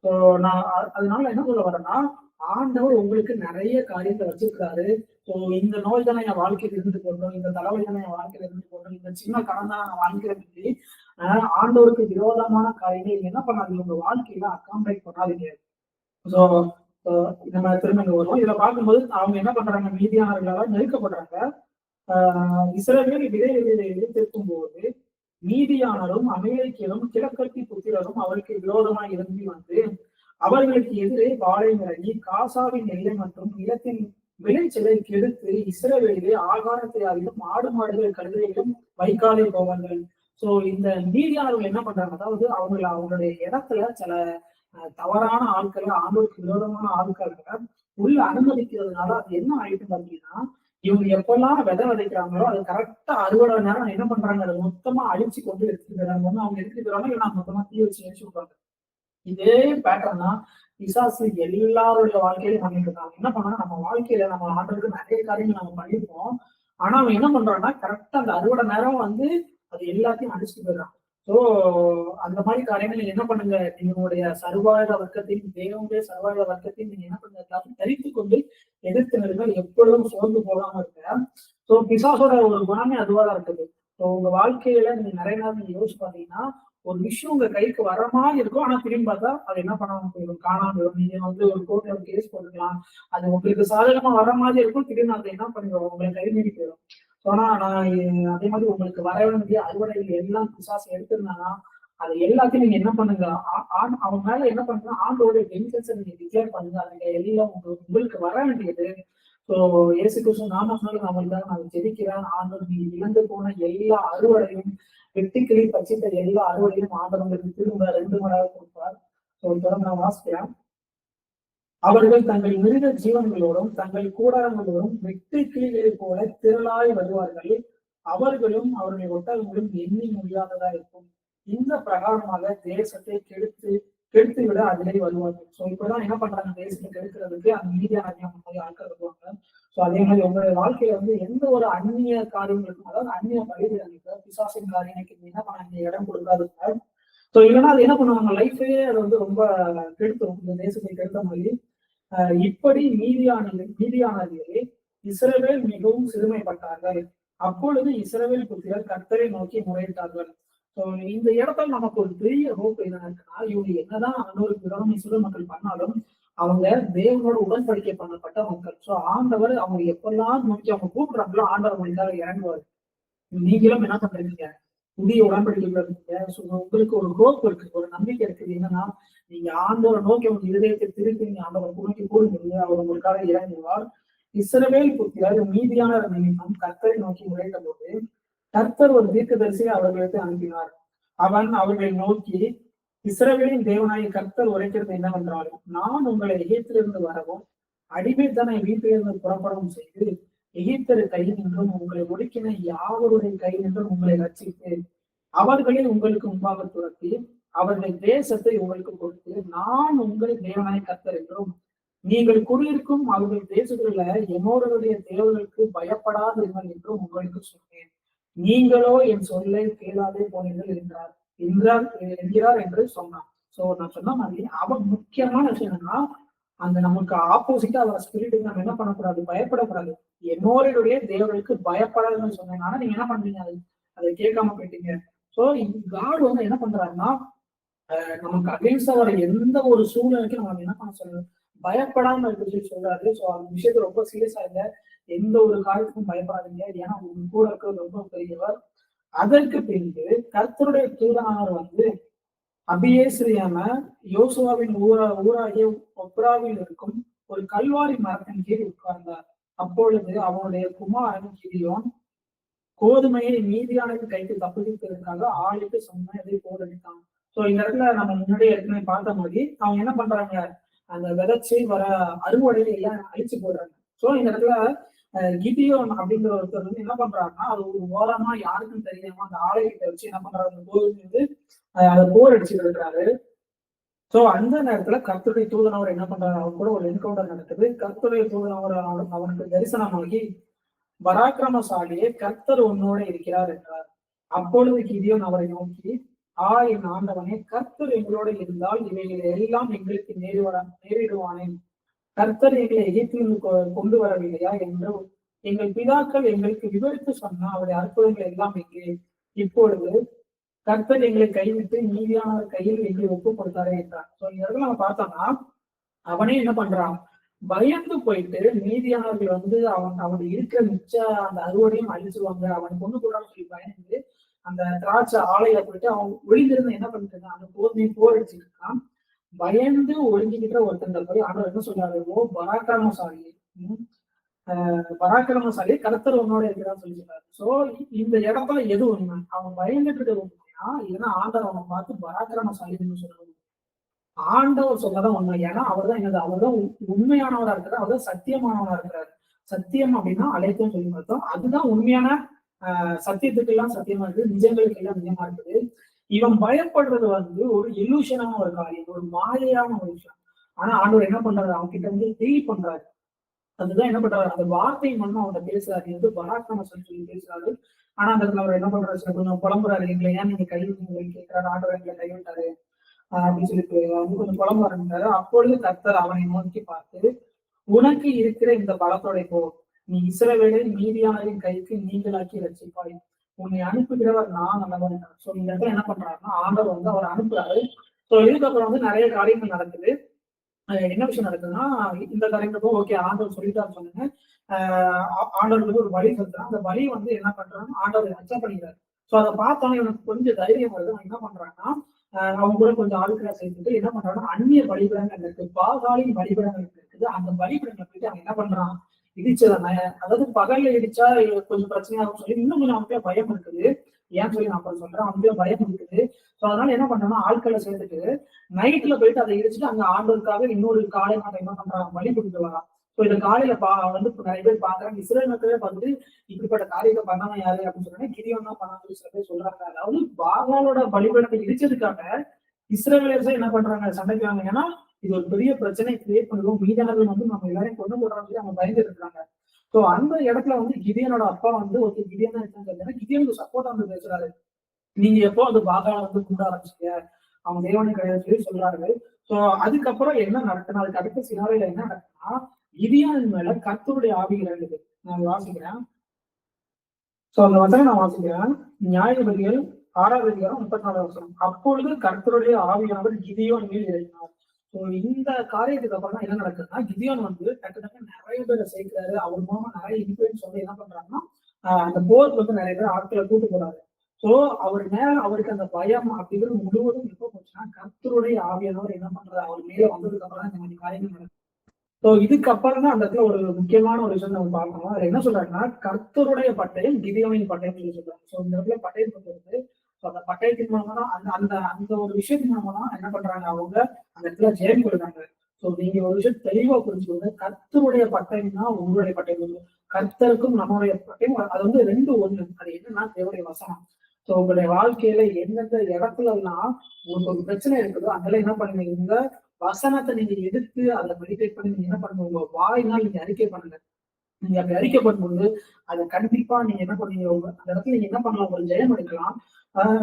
ஸோ நான் அதனால என்ன சொல்ல வரேன்னா, ஆண்டவர் உங்களுக்கு நிறைய காரியத்தை வச்சிருக்காரு. ஸோ இந்த நோய் தானே என் வாழ்க்கையில இருந்து போட்டோம், இந்த தலைவலி தானே என் வாழ்க்கையில இருந்து போட்டோம், இந்த சின்ன கடன் தான் நான் வாழ்க்கையில சொல்லி ஆண்டவருக்கு விரோதமான காரியங்கள் என்ன பண்ணாதீங்க, உங்க வாழ்க்கையில அக்காமடேட் பண்ணாதீங்க. ஸோ நம்ம திரும்ப வருவோம். இதுல பார்க்கும்போது அவங்க என்ன பண்றாங்க, மீதியானவர்களால் நெருக்கப்படுறாங்க. இஸ்ரவேல் விதைகளை எதிர்த்திருக்கும் போது மீதியானரும் அமலேக்கியரும் கிழக்கத்தி புத்திரரும் அவருக்கு விரோதமாய் இறங்கி வந்து அவர்களுக்கு எதிரே வாளை இறங்கி காசாவின் எல்லை மற்றும் நிலத்தின் விளைச்சலை கெடுத்து இஸ்ரவேலிலே ஆகாரத்தை அறியும் ஆடு மாடுகள் கழுதைகளும் வைக்காலே போவார்கள். சோ இந்த மீதியானவர்கள் என்ன பண்றாங்க, அதாவது அவங்களுடைய இடத்துல சில தவறான ஆட்களை, ஆண்டோருக்கு விரோதமான ஆட்களை உள்ள அனுமதிக்கிறதுனால அது என்ன ஆயிட்டு பாத்தீங்கன்னா, இவங்க எப்பெல்லாம் விதை விதைக்கிறாங்களோ அது கரெக்டா அறுவடை நேரம் என்ன பண்றாங்க, அதை மொத்தமா அழிச்சு கொண்டு எடுத்துக்கிறாங்க. அவங்க எடுத்துக்கிறாங்க, இல்லை மொத்தமா தீ வச்சு அழிச்சு விடுறாங்க. இதே பேட்டர்ன் தான் பிசாசு எல்லாருடைய வாழ்க்கையிலும் பண்ணிட்டு இருக்காங்க. என்ன பண்ணா, நம்ம வாழ்க்கையில நம்ம ஆண்டவருக்கு நிறைய காரியங்கள் நம்ம பண்ணிருப்போம். ஆனா அவன் என்ன பண்றான்னா, கரெக்டா அந்த அறுவடை நேரம் வந்து அது எல்லாத்தையும் அடிச்சுட்டு போயிடறான். சோ அந்த மாதிரி காரியங்கள் நீங்க என்ன பண்ணுங்க, நீங்களுடைய சர்வாயுத வர்க்கத்தையும் தேவனுடைய சர்வாயுத வர்க்கத்தையும் நீங்க என்ன பண்ணுங்க, தரித்து கொண்டு எதிர்த்து நிறுங்கள், எப்பொழுதும் சோர்ந்து போகாம இருக்க. சோ பிசாசோட ஒரு குணமே அதுவாதான் இருக்குது. ஸோ உங்க வாழ்க்கையில நீங்க நிறைய நேரம் நீங்க யோசிச்சு பாத்தீங்கன்னா, ஒரு விஷயம் உங்க கைக்கு வர மாதிரி இருக்கும், ஆனா திரும்பி பார்த்தா அது என்ன பண்ணாம போயிடும், காணாம போயிடும். நீங்க வந்து ஒரு கோர்ட்ல ஒரு கேஸ் போட்டுக்கலாம், அது உங்களுக்கு சாதகமா வர மாதிரி இருக்கும், திடீர்னு அதை என்ன பண்ணிடுவோம், உங்களை கை மீறி போயிடும். ஆனா நான் அதே மாதிரி உங்களுக்கு வர வேண்டிய அறுவடைகள் எல்லாம் பிசாசு எடுத்திருந்தாங்கன்னா அது எல்லாத்தையும் நீங்க என்ன பண்ணுங்க, அவன் மேல என்ன பண்ணுங்க, ஆண்டோட பெனிஃபிட்ஸை நீங்க டிக்ளேர் பண்ணுங்க. அதுங்க எல்லாம் உங்களுக்கு வர வேண்டியது. ஸோ இயேசு கிறிஸ்து நாமத்தினால நம்மளுக்காக நான் ஜெபிக்கிறேன். ஆண்டவர் நீங்க இழந்து போன எல்லா அறுவடையும், வெட்டுக்கிளி பச்சித்த எல்லா அறுவடையும் ஆண்டவர் உங்களுக்கு திரும்ப 2 மடங்காக கொடுப்பார். ஸோ தொடர்ந்து நான் வாசிக்கிறேன். அவர்கள் தங்கள் மிருக ஜீவன்களோடும் தங்கள் கூடாரங்களோடும் வெட்டு கிளிகளைப் போல திரளாய் வருவார்கள். அவர்களும் அவருடைய ஒட்டகங்களும் எண்ணி முடியாததா இருக்கும். இந்த பிரகாரமாக தேசத்தை கெடுத்து விட அதிலே வருவார்கள். சோ இப்பதான் என்ன பண்றாங்க, தேசத்தை கெடுக்கிறதுக்கு அந்த மீதியான ஆட்கள் வருவாங்க. சோ அதே மாதிரி உங்களுடைய வாழ்க்கையில வந்து எந்த ஒரு அந்நிய காரியங்களுக்கும், அதாவது அந்நிய பயிர்களுக்கு பிசாசின் காரியங்களுக்கு என்ன பண்ணாங்க, இடம் கொடுக்காதுங்க. சோ இல்லைன்னா அது என்ன பண்ணுவாங்க, லைஃபே அதை வந்து ரொம்ப கெடுத்துரும், இந்த தேசத்தை கெடுத்த மாதிரி. இப்படி மீதியானவர்களே இஸ்ரவேல் மிகவும் சிறுமைப்பட்டார்கள். அப்பொழுது இஸ்ரவேல் புத்திரர் கர்த்தரை நோக்கி முறையிட்டார்கள். இந்த இடத்துல நமக்கு ஒரு பெரிய ஹோப் என்ன இருக்குன்னா, இவங்க என்னதான் ஆண்டவருக்கு விரோதம் இஸ்ரவேல் மக்கள் பண்ணாலும் அவங்க தேவனோட உடன்படிக்கை பண்ணப்பட்ட மக்கள். சோ ஆண்டவர் அவங்க எப்பெல்லாம் நோக்கி அவங்க கூப்பிடுறாங்களோ ஆண்டவர் அவங்களுக்காக இறங்குவார். நீங்களும் என்ன பண்றீங்க, புதிய உடன்படிக்கைகள் இருக்கீங்க. உங்களுக்கு ஒரு ஹோப் இருக்கு, ஒரு நம்பிக்கை இருக்குது. என்னன்னா, நீங்க ஆண்டவரை நோக்கி உங்க இதயத்தை திருப்பி நீங்க ஆண்டவரை நோக்கி கூறுகிறீங்க, அவர் உங்களுக்காக இறங்குவார். இஸ்ரவேல் புத்திரர் மீதியான நிமித்தம் கர்த்தரை நோக்கி முறையிட்ட போது கர்த்தர் ஒரு தீர்க்கதரிசியை அவர்களுக்கு அனுப்பினார். அவன் அவர்களை நோக்கி, இஸ்ரவேலின் தேவனாய் கர்த்தர் உரைக்கிறது என்னவென்றால், நான் உங்களை எகிப்திலிருந்து வரவும் அடிமைத்தனை வீட்டிலிருந்து புறப்படவும் செய்து எகிப்தரு கை நின்றும் உங்களை ஒடுக்கின யாவருடைய கை நின்றும் உங்களை ரட்சித்து அவர்களை உங்களுக்கு முன்பாக துரத்தி அவர்கள் தேசத்தை உங்களுக்கு கொடுத்து நான் உங்களை தேவனாய் கர்த்தர் என்றும் நீங்கள் குடியிருக்கும் அவர்கள் தேசத்துல என்னோடைய தேவர்களுக்கு பயப்படாதீர்கள் என்றும் உங்களுக்கு சொன்னேன். நீங்களோ என் சொல்லை கேளாதே போனீர்கள் என்கிறார் என்று சொன்னான். சோ நான் சொன்ன மாதிரி அவன் முக்கியமான விஷயம் என்னன்னா, அந்த நமக்கு ஆப்போசிட்டா அவர் ஸ்பிரிட் நம்ம என்ன பண்ணக்கூடாது, பயப்படக்கூடாது. என்னோடைய தேவர்களுக்கு பயப்படாதுன்னு சொன்னேன். ஆனா நீங்க என்ன பண்றீங்க, அதை கேட்காம போயிட்டீங்க. சோ காட் வந்து என்ன பண்றாருன்னா, நமக்கு அகைன்ஸ்டா வர எந்த ஒரு சூழ்நிலைக்கும் நம்ம என்ன பண்ண சொல்றது, பயப்படாம இருக்கு சொல்றாரு. சோ அந்த விஷயத்த ரொம்ப சீரியஸா இல்ல, எந்த ஒரு காரியத்துக்கும் பயப்படாதீங்க, ஏன்னா உங்க கூட இருக்கிறது ரொம்ப பெரியவர். அதற்கு பின்பு கர்த்தருடைய தூதனானவர் வந்து அபியேஸ்ரியான யோசுவாவின் ஊராகிய ஒப்ராவில் இருக்கும் ஒரு கல்வாரி மரத்தின் கீழ் உட்கார்ந்தார். அப்பொழுது அவனுடைய குமாரன் கிதியோன் கோதுமையை மீதியானது கைக்கு தப்புவிப்பதற்காக ஆளுக்கு சொன்னதை போரடித்தான். சோ இந்த இடத்துல நம்ம முன்னாடியே ஏற்கனவே பார்த்த மாதிரி அவங்க என்ன பண்றாங்க, அந்த விதைச்சி வர அறுவடையை எல்லாம் அழிச்சு போடுறாங்க. சோ இந்த இடத்துல கிதியோன் அப்படிங்கிற ஒருத்தர் வந்து என்ன பண்றாருன்னா, அது ஒரு ஓரமா யாருக்கும் தெரியாம அந்த ஆலயத்தை வச்சு என்ன பண்றாரு, அந்த கோதுமை வந்து அதை போர் அடிச்சுட்டு இருக்கிறாரு. சோ அந்த நேரத்துல கர்த்தருடைய தூதனவர் என்ன பண்றாரு, அவன் கூட ஒரு என்கவுண்டர் நடக்குது. கர்த்தருடைய தூதனவர் அவனுக்கு தரிசனமாகி, பராக்கிரமசாலியே கர்த்தர் உன்னோட இருக்கிறார் என்றார். அப்பொழுது கிதியோன் அவரை நோக்கி, என் ஆண்டவனே, கர்த்தர் எங்களோடு இருந்தால் இவைகளை எல்லாம் எங்களுக்கு நேரிடுவானேன். கர்த்தர் எங்களை எகிப்திலிருந்து கொண்டு வரவில்லையா என்று எங்கள் பிதாக்கள் எங்களுக்கு விவரித்து சொன்னா அவருடைய அற்புதங்கள் எல்லாம் எங்கே? இப்பொழுது கர்த்தர் எங்களை கைவிட்டு நீதியானவர் கையில் எங்களை ஒப்பு கொடுத்தாரே என்றார். சோ இந்த இடத்துல நம்ம பார்த்தோம்னா அவனே என்ன பண்றான், பயந்து போயிட்டு மீதியானவர்கள் வந்து அவன் இருக்கிற மிச்ச அந்த அறுவடையும் அழிச்சிருவாங்க, அவன் கொண்டு போடான்னு சொல்லி பயந்து அந்த திராட்சை ஆலையில போயிட்டு அவன் ஒளிந்திருந்து என்ன பண்ணிட்டு இருக்கான், அந்த போர் அடிச்சுட்டு இருக்கான். பயந்து ஒளிஞ்சுக்கிட்ட ஒருத்தங்க போய் ஆண்டவர் என்ன சொல்றாரு, பராக்கிரமசாலி பராக்கிரமசாலி கர்த்தர் உன்னோட இருக்கிறான்னு சொல்லி சொல்றாரு. சோ இந்த இடத்துல எது உண்மை, அவன் பயந்துட்டு இருக்க உண்மையா, இல்லைன்னா ஆண்டவர் அவனை பார்த்து பராக்கிரமசாலின்னு சொல்றது ஆண்டவர் சொல்லதான் உண்மை. ஏன்னா அவர்தான் என்னது, அவர்தான் உண்மையானவரா இருக்கிறார், அவர்தான் சத்தியமானவரா இருக்கிறார். சத்தியம் அப்படின்னா அழைத்தும் சொல்லி பார்த்தோம், அதுதான் உண்மையான சத்தியத்துக்கு எல்லாம் சத்தியமா இருக்குது, நிஜங்களுக்கு எல்லாம் நிஜமா இருக்குது. இவன் பயப்படுறது வந்து ஒரு இலூஷனான ஒரு காரியம், ஒரு மாயையான ஒரு விஷயம். ஆனா ஆண்டவர் என்ன பண்றாரு, அவங்க கிட்ட வந்து டீல் பண்றாரு. அதுதான் என்ன பண்றாரு, அந்த வார்த்தை மூலமா அவங்க பேசுறாரு, வந்து பராக்கிரம சொல்லி பேசுறாரு. ஆனா அந்த அவர் என்ன பண்றாரு, கொஞ்சம் புலம்புறாரு, எங்களை ஏன் நீங்க கைவிட்டீங்க கேட்கிறாரு, ஆண்டவர் எங்களை கைவிட்டாரு அப்படின்னு சொல்லி வந்து கொஞ்சம் புலம்பு ஆரம்பித்தாரு. அப்பொழுது கர்த்தர் அவனை நோக்கி பார்த்து, உனக்கு இருக்கிற இந்த பலத்தோட போ, நீ இஸ்ரவேலை மீதியானவரின் கைக்கு நீங்களாக்கி ரட்சிப்பாய், உன்னை அனுப்புகிறவர் நான் நல்லவன். சோ இந்த இடத்துல என்ன பண்றாருன்னா ஆண்டவர் வந்து அவர் அனுப்புறாரு. சோ இதுக்கப்புறம் வந்து நிறைய காரியங்கள் நடக்குது. என்ன விஷயம் நடக்குதுன்னா, இந்த காரியங்களுக்கும் ஓகே ஆண்டவர் சொல்லிட்டாரு சொன்னேன். ஆண்டவர் வந்து ஒரு வழி சொல்றான், அந்த வழி வந்து என்ன பண்றாங்க, ஆண்டவர் அக்செப்ட் பண்ணிக்கிறாரு. சோ அதை பார்த்தோன்னே இவனுக்கு கொஞ்சம் தைரியம் வருது. அவன் என்ன பண்றான்னா, அவங்க கூட கொஞ்சம் ஆட்களை சேர்த்துட்டு என்ன பண்றாங்கன்னா, அந்நிய பலிபீடங்கள் இருக்கு, பாகாலின் பலிபீடங்கள் இருக்குது, அந்த பலிபீடங்களை போயிட்டு அவன் என்ன பண்றான், இடிச்சதானே, அதாவது பகல்ல இடிச்சா கொஞ்சம் பிரச்சனையாகும் சொல்லி இன்னும் கொஞ்சம் அவனுக்கு பயம் இருக்குது. ஏன்னு சொல்லி நான் சொல்றேன், அவனுக்கு பயம் இருக்குது. சோ அதனால என்ன பண்றான்னா, ஆட்களை சேர்த்துட்டு நைட்ல போயிட்டு அதை இடிச்சுட்டு அங்க ஆண்டவருக்காக இன்னொரு காலை மாட்டை என்ன பண்றாங்க, பலி கொடுத்து வரான். சோ இந்த காலையில வந்து நிறைய பேர் பாக்குறாங்க, இஸ்ரேல் மக்களே பார்த்துட்டு இப்படிப்பட்ட காரியத்தை பண்ணாம யாரு அப்படின்னு சொன்னா கிதியோன் தான் பண்ணான்னு சில பேர் சொல்றாங்க. அதாவது பாகாலோட பலிபீடத்தை இடிச்சதுக்காக இஸ்ரேலர்ஸே என்ன பண்றாங்க, சண்டைக்குவாங்க. ஏன்னா இது ஒரு பெரிய பிரச்சனை கிரியேட் பண்ணுவோம், மீதானவர்கள் வந்து நம்ம எல்லாரையும் கொண்டு போடுறாங்க சொல்லி அவங்க பயந்து இருக்காங்க. சோ அந்த இடத்துல வந்து கிதியோனோட அப்பா வந்து ஒரு கிதியோனா இருக்காங்க, கிதியோனுக்கு சப்போர்ட்டா வந்து பேசுறாரு, நீங்க எப்போ அந்த பாகால வந்து கூட ஆரம்பிச்சீங்க, அவங்க தேவனை கிடையாது சொல்லி சொல்றாரு. சோ அதுக்கப்புறம் என்ன நடக்குது, அதுக்கு அடுத்த சினாரியில என்ன நடக்குதுன்னா, கிதியோனின் மேல கர்த்தருடைய ஆவி இறங்குது. நான் வாசிக்கிறேன். சோ அந்த வசனம் நான் வாசிக்கிறேன். நியாயாதிபதிகள் 6வது அதிகாரம் 34வது வசனம். அப்பொழுது கர்த்தருடைய ஆவியானவர் கிதியோன் மேல் இறங்கினார். சோ இந்த காரியத்துக்கு அப்புறம் தான் என்ன நடக்குதுன்னா, கிதியோன் வந்து டக்கு நிறைய பேரை சேர்க்கிறாரு. அவர் மூலமா நிறைய இன்ஃபுளுன்ஸ் வந்து என்ன பண்றாருன்னா, அந்த போருக்கு வந்து நிறைய பேர் ஆட்களை கூட்டு போறாரு. சோ அவர் மேல அவருக்கு அந்த பயம் அப்படிங்கிறது முழுவதும் எப்ப போச்சுன்னா, கர்த்தருடைய ஆவியானவர் என்ன பண்றாரு, அவர் மேல வந்ததுக்கு அப்புறம் தான் இந்த மாதிரி காரியங்கள் நடக்குது. சோ இதுக்கப்புறம் தான் அந்த இடத்துல ஒரு முக்கியமான ஒரு விஷயம் நம்ம பார்க்கணும். அதுல என்ன சொல்றாருன்னா, கர்த்தருடைய பட்டயம் கிதியோனின் பட்டயம் சொல்லி சொல்றாங்க. சோ இந்த இடத்துல பட்டயம் வந்து அந்த பட்டயத்தின் மூலமா தான் அந்த அந்த அந்த ஒரு விஷயத்தின் மூலமா தான் என்ன பண்றாங்க, அவங்க அந்த இடத்துல ஜெயம் கொடுக்குறாங்க. சோ நீங்க ஒரு விஷயம் தெளிவா புரிஞ்சுக்கோங்க, கர்த்தருடைய பட்டயம் தான் உங்களுடைய பட்டயம். கர்த்தருக்கும் நம்மளுடைய பட்டயம் அது வந்து 2 ஒண்ணு. அது என்னன்னா தேவனுடைய வசனம். சோ உங்களுடைய வாழ்க்கையில எந்தெந்த இடத்துலலாம் உங்களுக்கு ஒரு பிரச்சனை இருக்குதோ அதெல்லாம் என்ன பண்ணுவீங்க, இந்த வசனத்தை நீங்க எடுத்து அதை மெடிடேட் பண்ணி நீங்க என்ன பண்ணுங்க, உங்க வாயினால் நீங்க அறிக்கை பண்ணுங்க. நீங்க அப்படி அறிக்கை பண்ணும்போது அதை கண்டிப்பா நீங்க என்ன பண்ணுவீங்க, அந்த இடத்துல நீங்க என்ன பண்ணலாம், ஒரு ஜெயம் எடுக்கலாம்.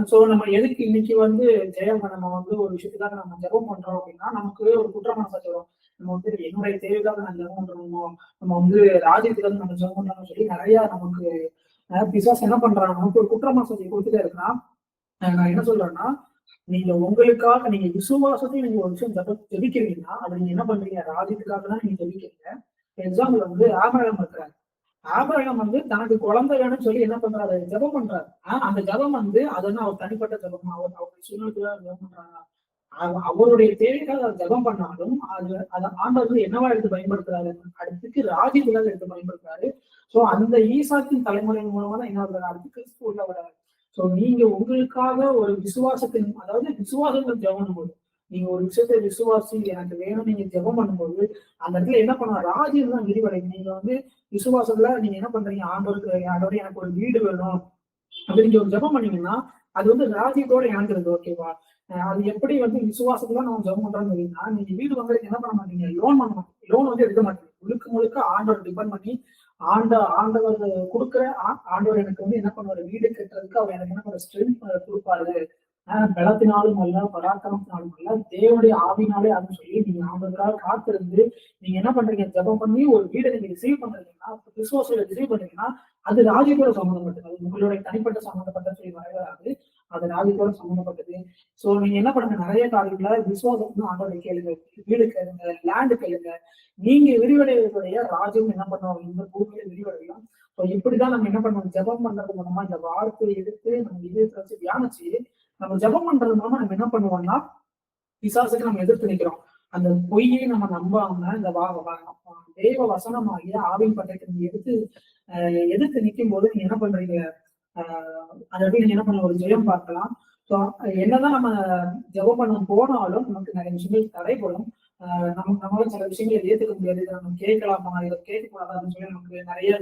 சோ நம்ம எதுக்கு இன்னைக்கு வந்து ஜெயம், நம்ம வந்து ஒரு விஷயத்துக்காக நம்ம ஜெபம் பண்றோம் அப்படின்னா நமக்கு ஒரு குற்ற மனசாட்சி வரும். நம்ம வந்து என்னுடைய தேவைக்காக நான் ஜெபம் பண்றோமோ, நம்ம வந்து ராஜ்யத்துக்காக நம்ம ஜெபம் பண்றோம்னு சொல்லி நிறைய நமக்கு பிசாசு என்ன பண்றாங்க, நமக்கு ஒரு குற்ற மனசாட்சி கொடுத்துட்டே இருக்கான். நான் என்ன சொல்றேன்னா, நீங்க உங்களுக்காக நீங்க விசுவாசத்தையும் நீங்க ஒரு விஷயம் ஜெபிக்கிறீங்கன்னா அது நீங்க என்ன பண்றீங்க, ராஜ்யத்துக்காக தான் நீங்க ஜெபிக்கிறீங்க. எக்ஸாம்பிள் வந்து ஆபிரகாம் இருக்கிறாரு. ஆபிரகாம் வந்து தனக்கு குழந்தை வேணும்னு சொல்லி என்ன பண்றாரு, ஜெபம் பண்றாரு. அந்த ஜெபம் வந்து அதுதான் அவர் தனிப்பட்ட ஜெபம், அவருடைய சூழ்நிலைக்காக ஜெபம் பண்றாங்க. அவருடைய தேவைக்காக அவர் ஜெபம் பண்ணாலும் அதை ஆண்டவர் என்னவா எடுத்து பயன்படுத்துறாரு, அடுத்துக்கு ராஜ்யத்துக்காக எடுத்து பயன்படுத்துறாரு. சோ அந்த ஈசாக்கின் தலைமுறையின் மூலமா தான் என்ன வருது, அடுத்து கிறிஸ்து உள்ள வராரு. சோ நீங்க உங்களுக்காக ஒரு விசுவாசத்தின், அதாவது விசுவாசங்கள் ஜெபம் பண்ணும்போது நீங்க ஒரு விஷயத்த விசுவாசி எனக்கு வேணும் நீங்க ஜெபம் பண்ணும்போது அந்த இடத்துல என்ன பண்ணலாம், ராஜ்யம் தான் விரிவடையும். நீங்க வந்து விசுவாசத்துல நீங்க என்ன பண்றீங்க, ஆண்டவரே எனக்கு ஒரு வீடு வேணும் அப்படி நீங்க ஒரு ஜெபம் பண்ணீங்கன்னா அது வந்து ராஜ்யத்தோட இணைஞ்சிருக்கு. ஓகேவா, அது எப்படி வந்து விசுவாசத்துல நம்ம ஜெபம் பண்றோம்னு சொன்னீங்கன்னா, நீங்க வீடு வாங்குறதுக்கு என்ன பண்ண மாட்டீங்க, லோன் பண்ண மாட்டீங்க. லோன் வந்து எடுக்க மாட்டீங்க, முழுக்க ஆண்டவர் டிபெண்ட் பண்ணி ஆண்டவர் கொடுக்குற ஆண்டவர் எனக்கு வந்து என்ன பண்ணுவாரு, வீடு கட்டுறதுக்கு அவர் எனக்கு என்ன பண்ணுற ஸ்ட்ரென்த் கொடுப்பாரு. பலத்தினாலும் அல்ல, பராக்கிரமத்தினாலும் அல்ல, தேவனுடைய ஆவினாலே அப்படின்னு சொல்லி நீங்க ஆண்டவருக்காக காத்திருந்து நீங்க என்ன பண்றீங்க, ஜெபம் பண்ணி ஒரு வீடை நீங்க ரிசீவ் பண்றீங்கன்னா, விசுவாசத்துல ரிசீவ் பண்றீங்கன்னா, அது ராஜ்யத்தோட சம்பந்தப்பட்டது. அது உங்களுடைய தனிப்பட்ட சம்பந்தப்பட்ட சொல்லி வரவே அது ராஜ்யத்தோட சம்பந்தப்பட்டது. சோ நீங்க என்ன பண்ணுங்க, நிறைய காரியங்கள விசுவாசம் ஆண்டவரை கேளுங்க, வீடு கேளுங்க, லேண்டு கேளுங்க. நீங்க விரிவடைவதுடைய ராஜ்யம் என்ன பண்ணுவாங்க, இந்த பூமியில விரிவடையும். இப்படிதான் நம்ம என்ன பண்ணுவோம், ஜெபம் பண்றது மூலமா இந்த வார்த்தையை எடுத்து நம்ம இதயத்தை வச்சு தியானிச்சு நம்ம ஜெபம் பண்றது மூலமா நம்ம என்ன பண்ணுவோம்னா பிசாசுக்கு நம்ம எதிர்த்து நிக்கிறோம். அந்த பொய்யை நம்ம நம்பாம இந்த தெய்வ வசனமாகிய ஆவின் பட்டத்தை நீங்க எதிர்த்து நிற்கும் போது நீங்க என்ன பண்றீங்க, அதை நீங்க என்ன பண்ண ஒரு ஜெயம் பார்க்கலாம். என்னதான் நம்ம ஜெபம் பண்ண போனாலும் நமக்கு நிறைய விஷயங்கள் தடைப்படும். நம்மளால சில விஷயங்களை ஏத்துக்க முடியாது, இதை நம்ம கேட்கலாமா, இதை கேட்கக்கூடாது அப்படின்னு சொல்லி நமக்கு நிறைய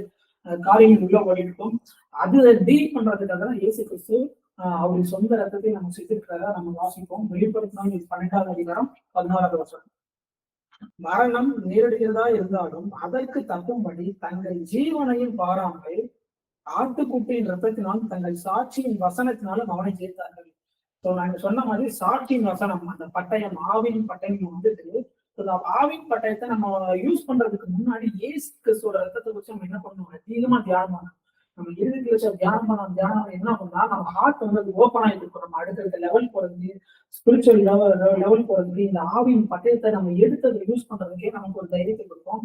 காரியங்கள் உள்ள ஓடிட்டு இருக்கும். அது டீல் பண்றதுக்காக தான் இயேசு கிறிஸ்து அவருடைய சொந்த ரத்தத்தை நம்ம செய்திருக்கிறதா நம்ம வாசிப்போம். வெளிப்படுத்தினால் 12வது அதிகாரம் 11வது வசனம். மரணம் நேரடியதா இருந்தாலும் அதற்கு தப்பும்படி தங்கள் ஜீவனையும் பாராமல் ஆட்டுக்குட்டியின் ரத்தத்தினால் தங்கள் சாட்சியின் வசனத்தினாலும் அவனை ஜெயித்தார்கள். நாங்க சொன்ன மாதிரி சாட்சியின் வசனம், அந்த பட்டயம், ஆவின் பட்டயம் வந்துட்டு ஆவின் பட்டயத்தை நம்ம யூஸ் பண்றதுக்கு முன்னாடி இயேசு கிறிஸ்துவோட ரத்தத்தை வச்சு நம்ம என்ன பண்ணுவோம், அதிகமா தியானம் பண்ணணும். நம்ம இறுதி வச்சு தியானம் என்ன பண்ணா நம்ம ஹார்ட் வந்து அது ஓப்பன் ஆகிட்டு இருக்கும். நம்ம அடுத்தடுத்த லெவல் போறதுக்கு, ஸ்பிரிச்சுவல் லெவல் போறதுக்கு இந்த ஆவின் பட்டயத்தை நம்ம எடுத்ததை யூஸ் பண்றதுக்கே நமக்கு ஒரு தைரியத்தை கொடுக்கும்.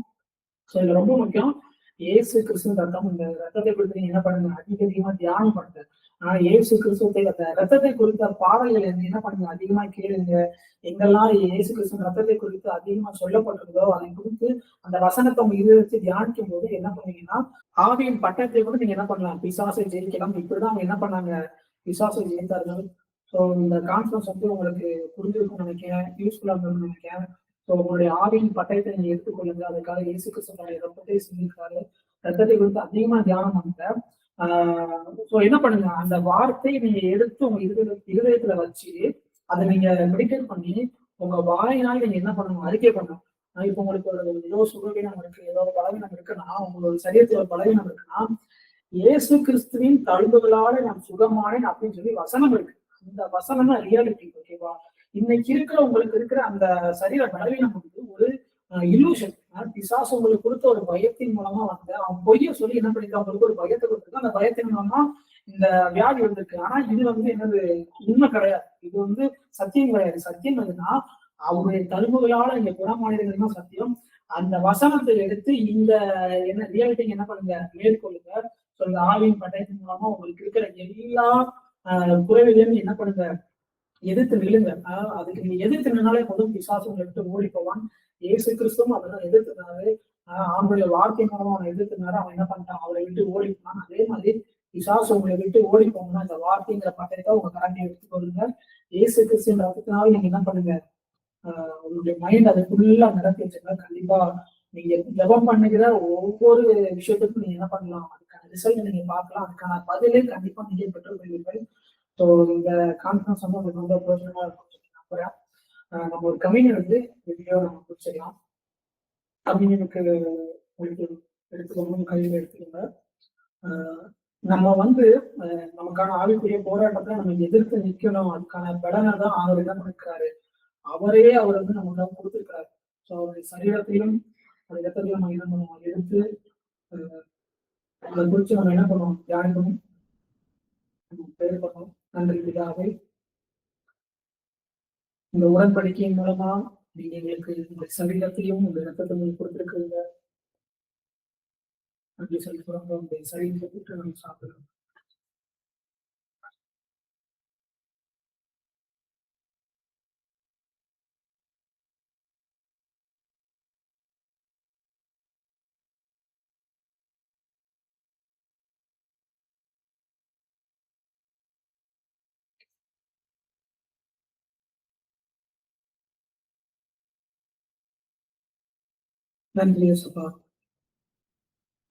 சோ இது ரொம்ப முக்கியம். இயேசு கிறிஸ்து ரத்தம், இந்த ரத்தத்தை குறித்து நீங்க என்ன பண்ணுங்க, அதிகமா தியானம் பண்ணுங்க. ஆனா இயேசு கிறிஸ்துவத்தை அந்த ரத்தத்தை குறித்த பாடல்கள் என்ன பண்ணுங்க, அதிகமா கேளுங்க. எங்கெல்லாம் இயேசு கிறிஸ்து ரத்தத்தை குறித்து அதிகமா சொல்லப்பட்டிருந்தோ அதை குறித்து அந்த வசனத்தை உங்க இருதயத்தை தியானிக்கும் போது என்ன பண்ணுவீங்கன்னா, ஆவியின் பட்டத்தை கூட நீங்க என்ன பண்ணலாம், பிசாசை ஜெயிக்கலாம். இப்படிதான் அவங்க என்ன பண்ணாங்க, பிசாசை ஜெயித்தார்கள். ஸோ இந்த கான்ஃபரன்ஸ் வந்து உங்களுக்கு புரிஞ்சிருக்கும்னு நினைக்கிறேன், யூஸ்ஃபுல்லா இருக்கும்னு நினைக்கிறேன். ஸோ உங்களுடைய ஆவியின் பட்டயத்தை நீங்க எடுத்துக்கொள்ளுங்க. அதுக்காக இயேசு கிறிஸ்து ரத்தத்தை செஞ்சிருக்காரு. ரத்தத்தை குறித்து அதிகமா தியானம் பண்ணுங்க. சோ என்ன பண்ணுங்க, அந்த வார்த்தையை நீங்க எடுத்து உங்க இருதயத்துல வச்சு அதை நீங்க மெடிடேட் பண்ணி உங்க வாயினால் நீங்க என்ன பண்ணணும், அறிக்கை பண்ணணும். இப்ப உங்களுக்கு ஒரு ஏதோ சுகவீனம் இருக்கு, ஏதோ பலவீனம் இருக்குன்னா, உங்களோட சரீரத்துல ஒரு பலவீனம் இருக்குன்னா, இயேசு கிறிஸ்துவின் தழும்புகளால நான் சுகமானேன் அப்படின்னு சொல்லி வசனம் இருக்கு. அந்த வசனம் தான் ரியாலிட்டி. ஓகேவா? இன்னைக்கு இருக்கிற உங்களுக்கு இருக்கிற அந்த சரீர பலவீனம் வந்து ஒரு இல்லூஷன். பிசாசு உங்களுக்கு கொடுத்த ஒரு பயத்தின் மூலமா வந்து அவன் பொய்ய சொல்லி என்ன பண்ணிருக்கான், அவங்களுக்கு ஒரு பயத்தை கொடுத்துருக்கான். அந்த பயத்தின் மூலமா இந்த வியாதி வந்திருக்கு. ஆனா இது வந்து என்னது, உண்மை கிடையாது. இது வந்து சத்தியம் கிடையாது. சத்தியம் எதுனா அவருடைய தழும்புகளால இங்க குணமானதுன்னா சத்தியம். அந்த வசனத்தை எடுத்து இந்த என்ன ரியாலிட்டி என்ன பண்ணுங்க, மேற்கொள்ளுங்க. இந்த ஆவியின் பட்டயத்தின் மூலமா உங்களுக்கு இருக்கிற எல்லா குறைவிலையும் என்ன பண்ணுங்க, எதிர்த்து நில்லுங்க. அதுக்கு நீங்க எதிர்த்து நின்னாலே போதும், பிசாசு உங்களை விட்டு ஓடி போவான். இயேசு கிறிஸ்துவும் அப்படிதான் எதிர்த்துனாரு. அவனுடைய வார்த்தை மூலமா அவனை எதிர்த்துனாரு. அவன் என்ன பண்ணிட்டான், அவரை விட்டு ஓடி போனான். அதே மாதிரி பிசாசு உங்களை விட்டு ஓடி போகணும்னா இந்த வார்த்தைங்கிற பட்டயத்தை உங்க கரண்டி எடுத்துக்கொள்ளுங்க. இயேசு கிறிஸ்துவின் ரத்தத்தினால நீங்க என்ன பண்ணுங்க, உங்களுடைய மைண்ட் அதை ஃபுல்லா நடத்தி வச்சுங்க. கண்டிப்பா நீங்க ஜெபம் பண்ணுகிற ஒவ்வொரு விஷயத்துக்கும் நீங்க என்ன பண்ணலாம், அதுக்கான ரிசல்ட் நீங்க பார்க்கலாம். அதுக்கான பதிலே கண்டிப்பா நீங்க பெற்றுக் கொள்வீர்கள். ஸோ இந்த கான்ஃபரன்ஸ் வந்து உங்களுக்கு ரொம்ப பிரோஜனமா இருக்கும் நம்புறேன். நம்ம ஒரு கம்யூனியன் வந்து வீடியோ நம்ம பிடிச்சிடலாம். கம்யூனியனுக்கு உங்களுக்கு எடுத்துக்கணும், கையில் எடுத்துக்கோங்க. நம்ம வந்து நமக்கான ஆவிக்குரிய போராட்டத்தை நம்ம எதிர்த்து நிக்கணும். அதுக்கான பலனை தான் அவர் என்ன பண்ணிருக்காரு, அவரே அவர் வந்து நமக்கு கொடுத்திருக்காரு. ஸோ அவருடைய சரீரத்தையும் அந்த இடத்தையும் நம்ம என்ன பண்ணுவோம், எடுத்து அதை குறித்து நம்ம என்ன பண்ணுவோம், தியானிக்கணும், பேர் பண்ணணும். நன்றி பிதாவே, இந்த உடன்படிக்கையின் மூலமா நீங்க எங்களுக்கு இந்த சரீரத்தையும் இந்த ரத்தத்தையும் கொடுத்திருக்கிறீங்க. நன்றி சொல்லிக்கிறோம். இந்த சரீரத்தை விட்டு நம்ம சாப்பிடுறோம். நன்றி சபா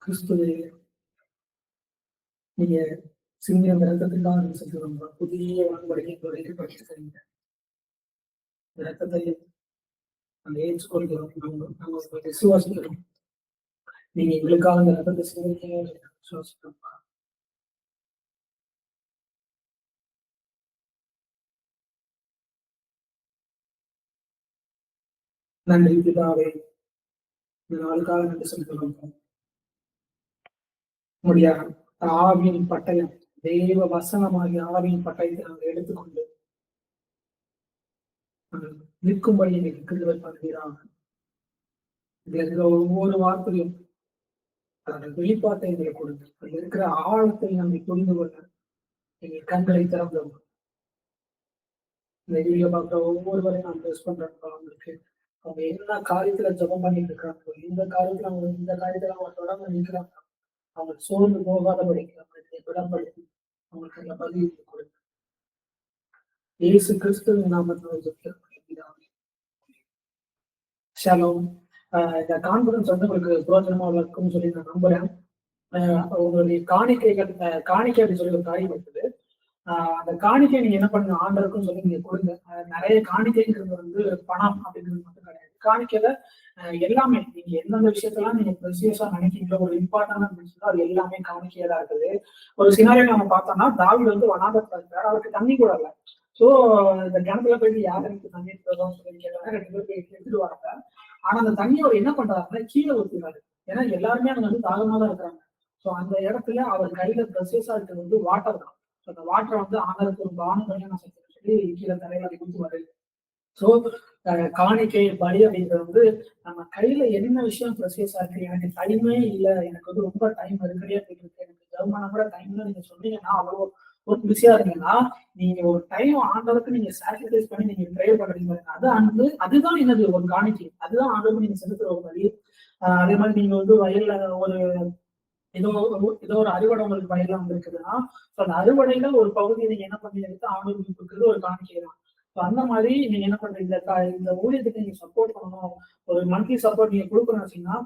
கிறிஸ்துவே, நீங்க சிங்க ரத்தத்துக்காக செல்கிறோம். புதிய உடன்படிக்கை ஏற்படுத்திக்கிறீங்க. இந்த ரத்தத்தை நம்ம ஏற்றுக்கொள்கிறோம், நம்ம விசுவாசிக்கிறோம். நீங்க எங்களுக்காக இந்த ரத்தத்தை சிந்திருக்கீங்க விசுவாசிக்கிறோம்ப்பா. நன்றி பிதாவே, இந்த நாளுக்காக நன்றி செலுத்துகிறோம். உங்களுடைய ஆவியின் பட்டயம், தேவ வசனமாகிய ஆவியின் பட்டயத்தை நாங்கள் எடுத்துக்கொண்டு நிற்கும்படி எங்களுக்கு கிருபை பண்ணுகிறாங்க. இதுல இருக்கிற ஒவ்வொரு வார்த்தையும் அதோட வெளிப்பாட்டை எங்களுக்கு கொடுங்க. அதுல இருக்கிற ஆழத்தை நாங்கள் புரிந்து கொள்ள எங்கள் கண்களை திறந்தோம். இந்த வீடியோ பார்க்குற ஒவ்வொருவரையும் நான் யூஸ் பண்றேன். அவங்களுக்கு அவங்க என்ன காரியத்துல ஜபம் பண்ணிட்டு இருக்காங்க, இந்த காரியத்துல அவங்க தொடர்ந்து நிற்கிறாங்க, அவங்க சோர்ந்து போகாதபடிக்கு அவங்களுக்கு விடப்படுத்தி அவங்களுக்கு அந்த பதிவு கொடுங்க. இயேசு கிறிஸ்து நாமத்தில் ஜெபிக்கிறோம். ஷலோம். இந்த கான்ஃபரன்ஸ் வந்து உங்களுக்கு பிரோஜனமா இருக்கும்னு சொல்லி நான் நம்புறேன். உங்களுடைய காணிக்கைகள் காணிக்கை அப்படின்னு சொல்லி ஒரு காரியம் இருக்குது. அந்த காணிக்கை நீங்க என்ன பண்ணுங்க, ஆண்டருக்குன்னு சொல்லி நீங்க கொடுங்க. நிறைய காணிக்கைங்கிறது வந்து பணம் அப்படிங்கிறது மட்டும் கிடையாது. காணிக்கையில எல்லாமே நீங்க எந்தெந்த விஷயத்தெல்லாம் நீங்க ப்ரெசியஸா நினைக்கிறீங்களோ, ஒரு இம்பார்ட்டன்டான விஷயம் அது எல்லாமே காணிக்கையா தான் இருக்குது. ஒரு சினாரியோ நம்ம பார்த்தோம்னா தாவீது வந்து வனாந்தரத்துல இருக்காரு, அவருக்கு தண்ணி கூட இல்லை. சோ இந்த கிணத்துல போயிட்டு யார் எனக்கு தண்ணி எடுத்துறோம்னு சொல்லி கேட்டாங்க. 2 பேர் போய் எடுத்துட்டு வராங்க. ஆனா அந்த தண்ணியை அவர் என்ன பண்றாருன்னா கீழே ஊத்துறாரு. ஏன்னா எல்லாருமே அங்க வந்து தாகமா தான் இருக்கிறாங்க. சோ அந்த இடத்துல அவர் கையில ப்ரெசியஸா இருக்கிறது வந்து வாட்டர் தான். அந்த வாட்டரை வந்து ஆண்டருக்கு ஒரு பானம் நான் சொல்லி கீழே தரையில அதை ஊத்துவாரு. சோ காணிக்கை பலி அப்படிங்கிறது வந்து நம்ம கையில என்ன விஷயம் ப்ரெசியஸா இருக்கு, எனக்கு டைமே இல்லை, எனக்கு வந்து ரொம்ப டைம் இருக்கிறே இருக்கு, எனக்கு ஜெர்மனா கூட டைம்ல நீங்க சொன்னீங்கன்னா அவ்வளோ ஒரு பிஸியா இருந்தீங்கன்னா நீங்க ஒரு டைம் ஆண்டவருக்கு நீங்க சாக்ரிஃபைஸ் பண்ணி நீங்க ட்ரை பண்றீங்க. அதுதான் என்னது ஒரு காணிக்கை, அதுதான் ஆண்டவருக்கு நீங்க செலுத்துற ஒரு வழி. அதே மாதிரி நீங்க வந்து வயல்ல ஒரு ஏதோ ஒரு அறுவடை உங்களுக்கு வயல்ல வந்திருக்குதுன்னா அந்த அறுவடையில ஒரு பகுதியை நீங்க என்ன பண்ணி எடுத்து ஆண்டவருக்கு கொடுக்குறது ஒரு காணிக்கை தான். அந்த மாதிரி நீங்க என்ன பண்றீங்க, இந்த ஊழியத்துக்கு நீங்க சப்போர்ட் பண்ணணும், ஒரு மந்த்லி சப்போர்ட் நீங்க கொடுக்கணும் வச்சீங்கன்னா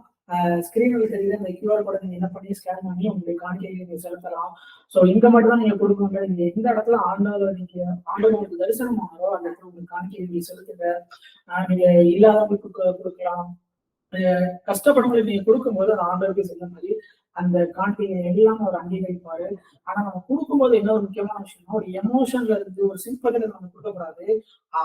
ஸ்கிரீன்ல தெரியுது இந்த கியூஆர் கோட நீங்க என்ன பண்ணி ஸ்கேன் பண்ணி உங்களுடைய காணிக்கையை நீங்க செலுத்தலாம். சோ இங்க மட்டும் தான் நீங்க கொடுக்கணும். நீங்க எந்த இடத்துல ஆண்டவர் உங்களுக்கு தரிசனம் ஆகிறோ அந்த இடத்துல உங்களுக்கு காணிக்கையை நீங்க செலுத்துங்க. நீங்க இல்லாதவங்களுக்கு கொடுக்கலாம். கஷ்டப்படுறவங்களுக்கு நீங்க கொடுக்கும்போது அந்த ஆண்டவருக்கு செல்ல மாதிரி அந்த காணிக்கையை எல்லாம் அவர் அங்கீகரிப்பாரு. ஆனா நம்ம கொடுக்கும்போது என்ன ஒரு முக்கியமான விஷயம்னா ஒரு எமோஷன்ல இருந்து ஒரு சிம்பதியில நம்ம கொடுக்கக்கூடாது.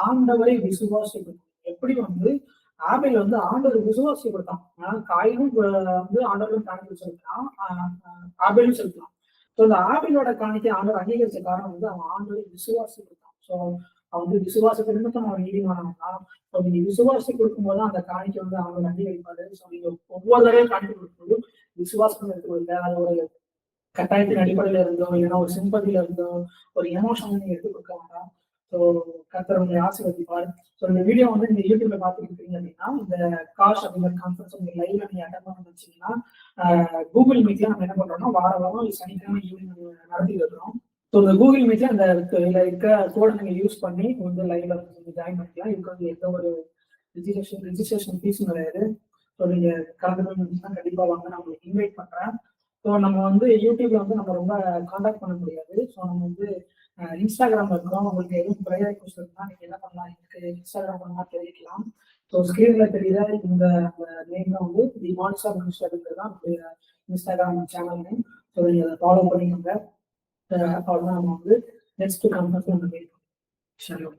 ஆண்டவரை விசுவாசிக்கணும். எப்படி வந்து ஆபேல் வந்து ஆண்டவர் விசுவாசி கொடுத்தான். காயினும் வந்து ஆண்டவரும் காணிக்கை செலுத்தலாம், ஆபேலும் செலுத்தலாம். ஸோ அந்த ஆபேலோட காணிக்கை ஆண்டவர் அங்கீகரிச்ச காரணம் வந்து அவன் ஆண்டவரை விசுவாசி கொடுத்தான். ஸோ அவன் வந்து விசுவாசத்தை நிமித்தம் அவன் நீதிமானான். ஸோ நீங்க விசுவாசி கொடுக்கும்போது அந்த காணிக்கை வந்து அவங்க அங்கீகரிப்பாரு. ஸோ நீங்க ஒவ்வொரு தடவையும் காணிக்கை கொடுக்கும்போது விசுவாசம் எடுத்துக்கொள்ள, அது ஒரு கட்டாயத்தின் அடிப்படையில இருந்தோ இல்லைன்னா ஒரு சிம்பதியில இருந்தோ ஒரு எமோஷன் நீங்க எடுத்து கொடுக்க வேண்டாம். ஸோ கர்த்தர் உங்களை ஆசீர்வதிப்பார். ஸோ இந்த வீடியோ வந்து நீங்க யூடியூப்ல பார்த்துட்டு இருக்கீங்க அப்படின்னா இந்த காஷ் அப்படிங்கிற கான்ஃபரன்ஸ் உங்க லைவ்ல நீங்க அட்டன் பண்ண வச்சீங்கன்னா கூகுள் மீட்ல நம்ம என்ன பண்றோம்னா வாரம் சனிக்கிழமை ஈவினிங் நடத்தி வைக்கிறோம். ஸோ இந்த கூகுள் மீட்ல அந்த இருக்க கோடை நீங்க யூஸ் பண்ணி வந்து லைவ்ல வந்து ஜாயின் பண்ணிக்கலாம். இதுக்கு வந்து எந்த ஒரு ரிஜிஸ்ட்ரேஷன் ஃபீஸும் கிடையாது. ஸோ நீங்க கலந்துக்கணும்னு கண்டிப்பா வாங்க, நான் உங்களுக்கு இன்வைட் பண்றேன். ஸோ நம்ம வந்து யூடியூப்ல வந்து நம்ம ரொம்ப கான்டாக்ட் பண்ண முடியாது. ஸோ நம்ம வந்து இன்ஸ்டாகிராம்ல இருக்கிறோம். உங்களுக்கு எதுவும் ப்ரேயர் ரிக்வெஸ்ட் இருந்தா நீங்க என்ன பண்ணலாம், எனக்கு இன்ஸ்டாகிராம் மூலமா தெரிவிக்கலாம். ஸோ ஸ்கிரீன்ல தெரியுற இந்த நேம் தான் வந்து தி மானிஷா மினிஸ்டர் அப்படிங்கிறது தான் இன்ஸ்டாகிராம் சேனல் நேம். ஸோ நீங்க அதை ஃபாலோ பண்ணிக்கோங்க. அவ்வளோதான். நம்ம வந்து நெக்ஸ்ட் கான்ஃபரன்ஸ் நம்ம மீட் பண்ணுவோம்.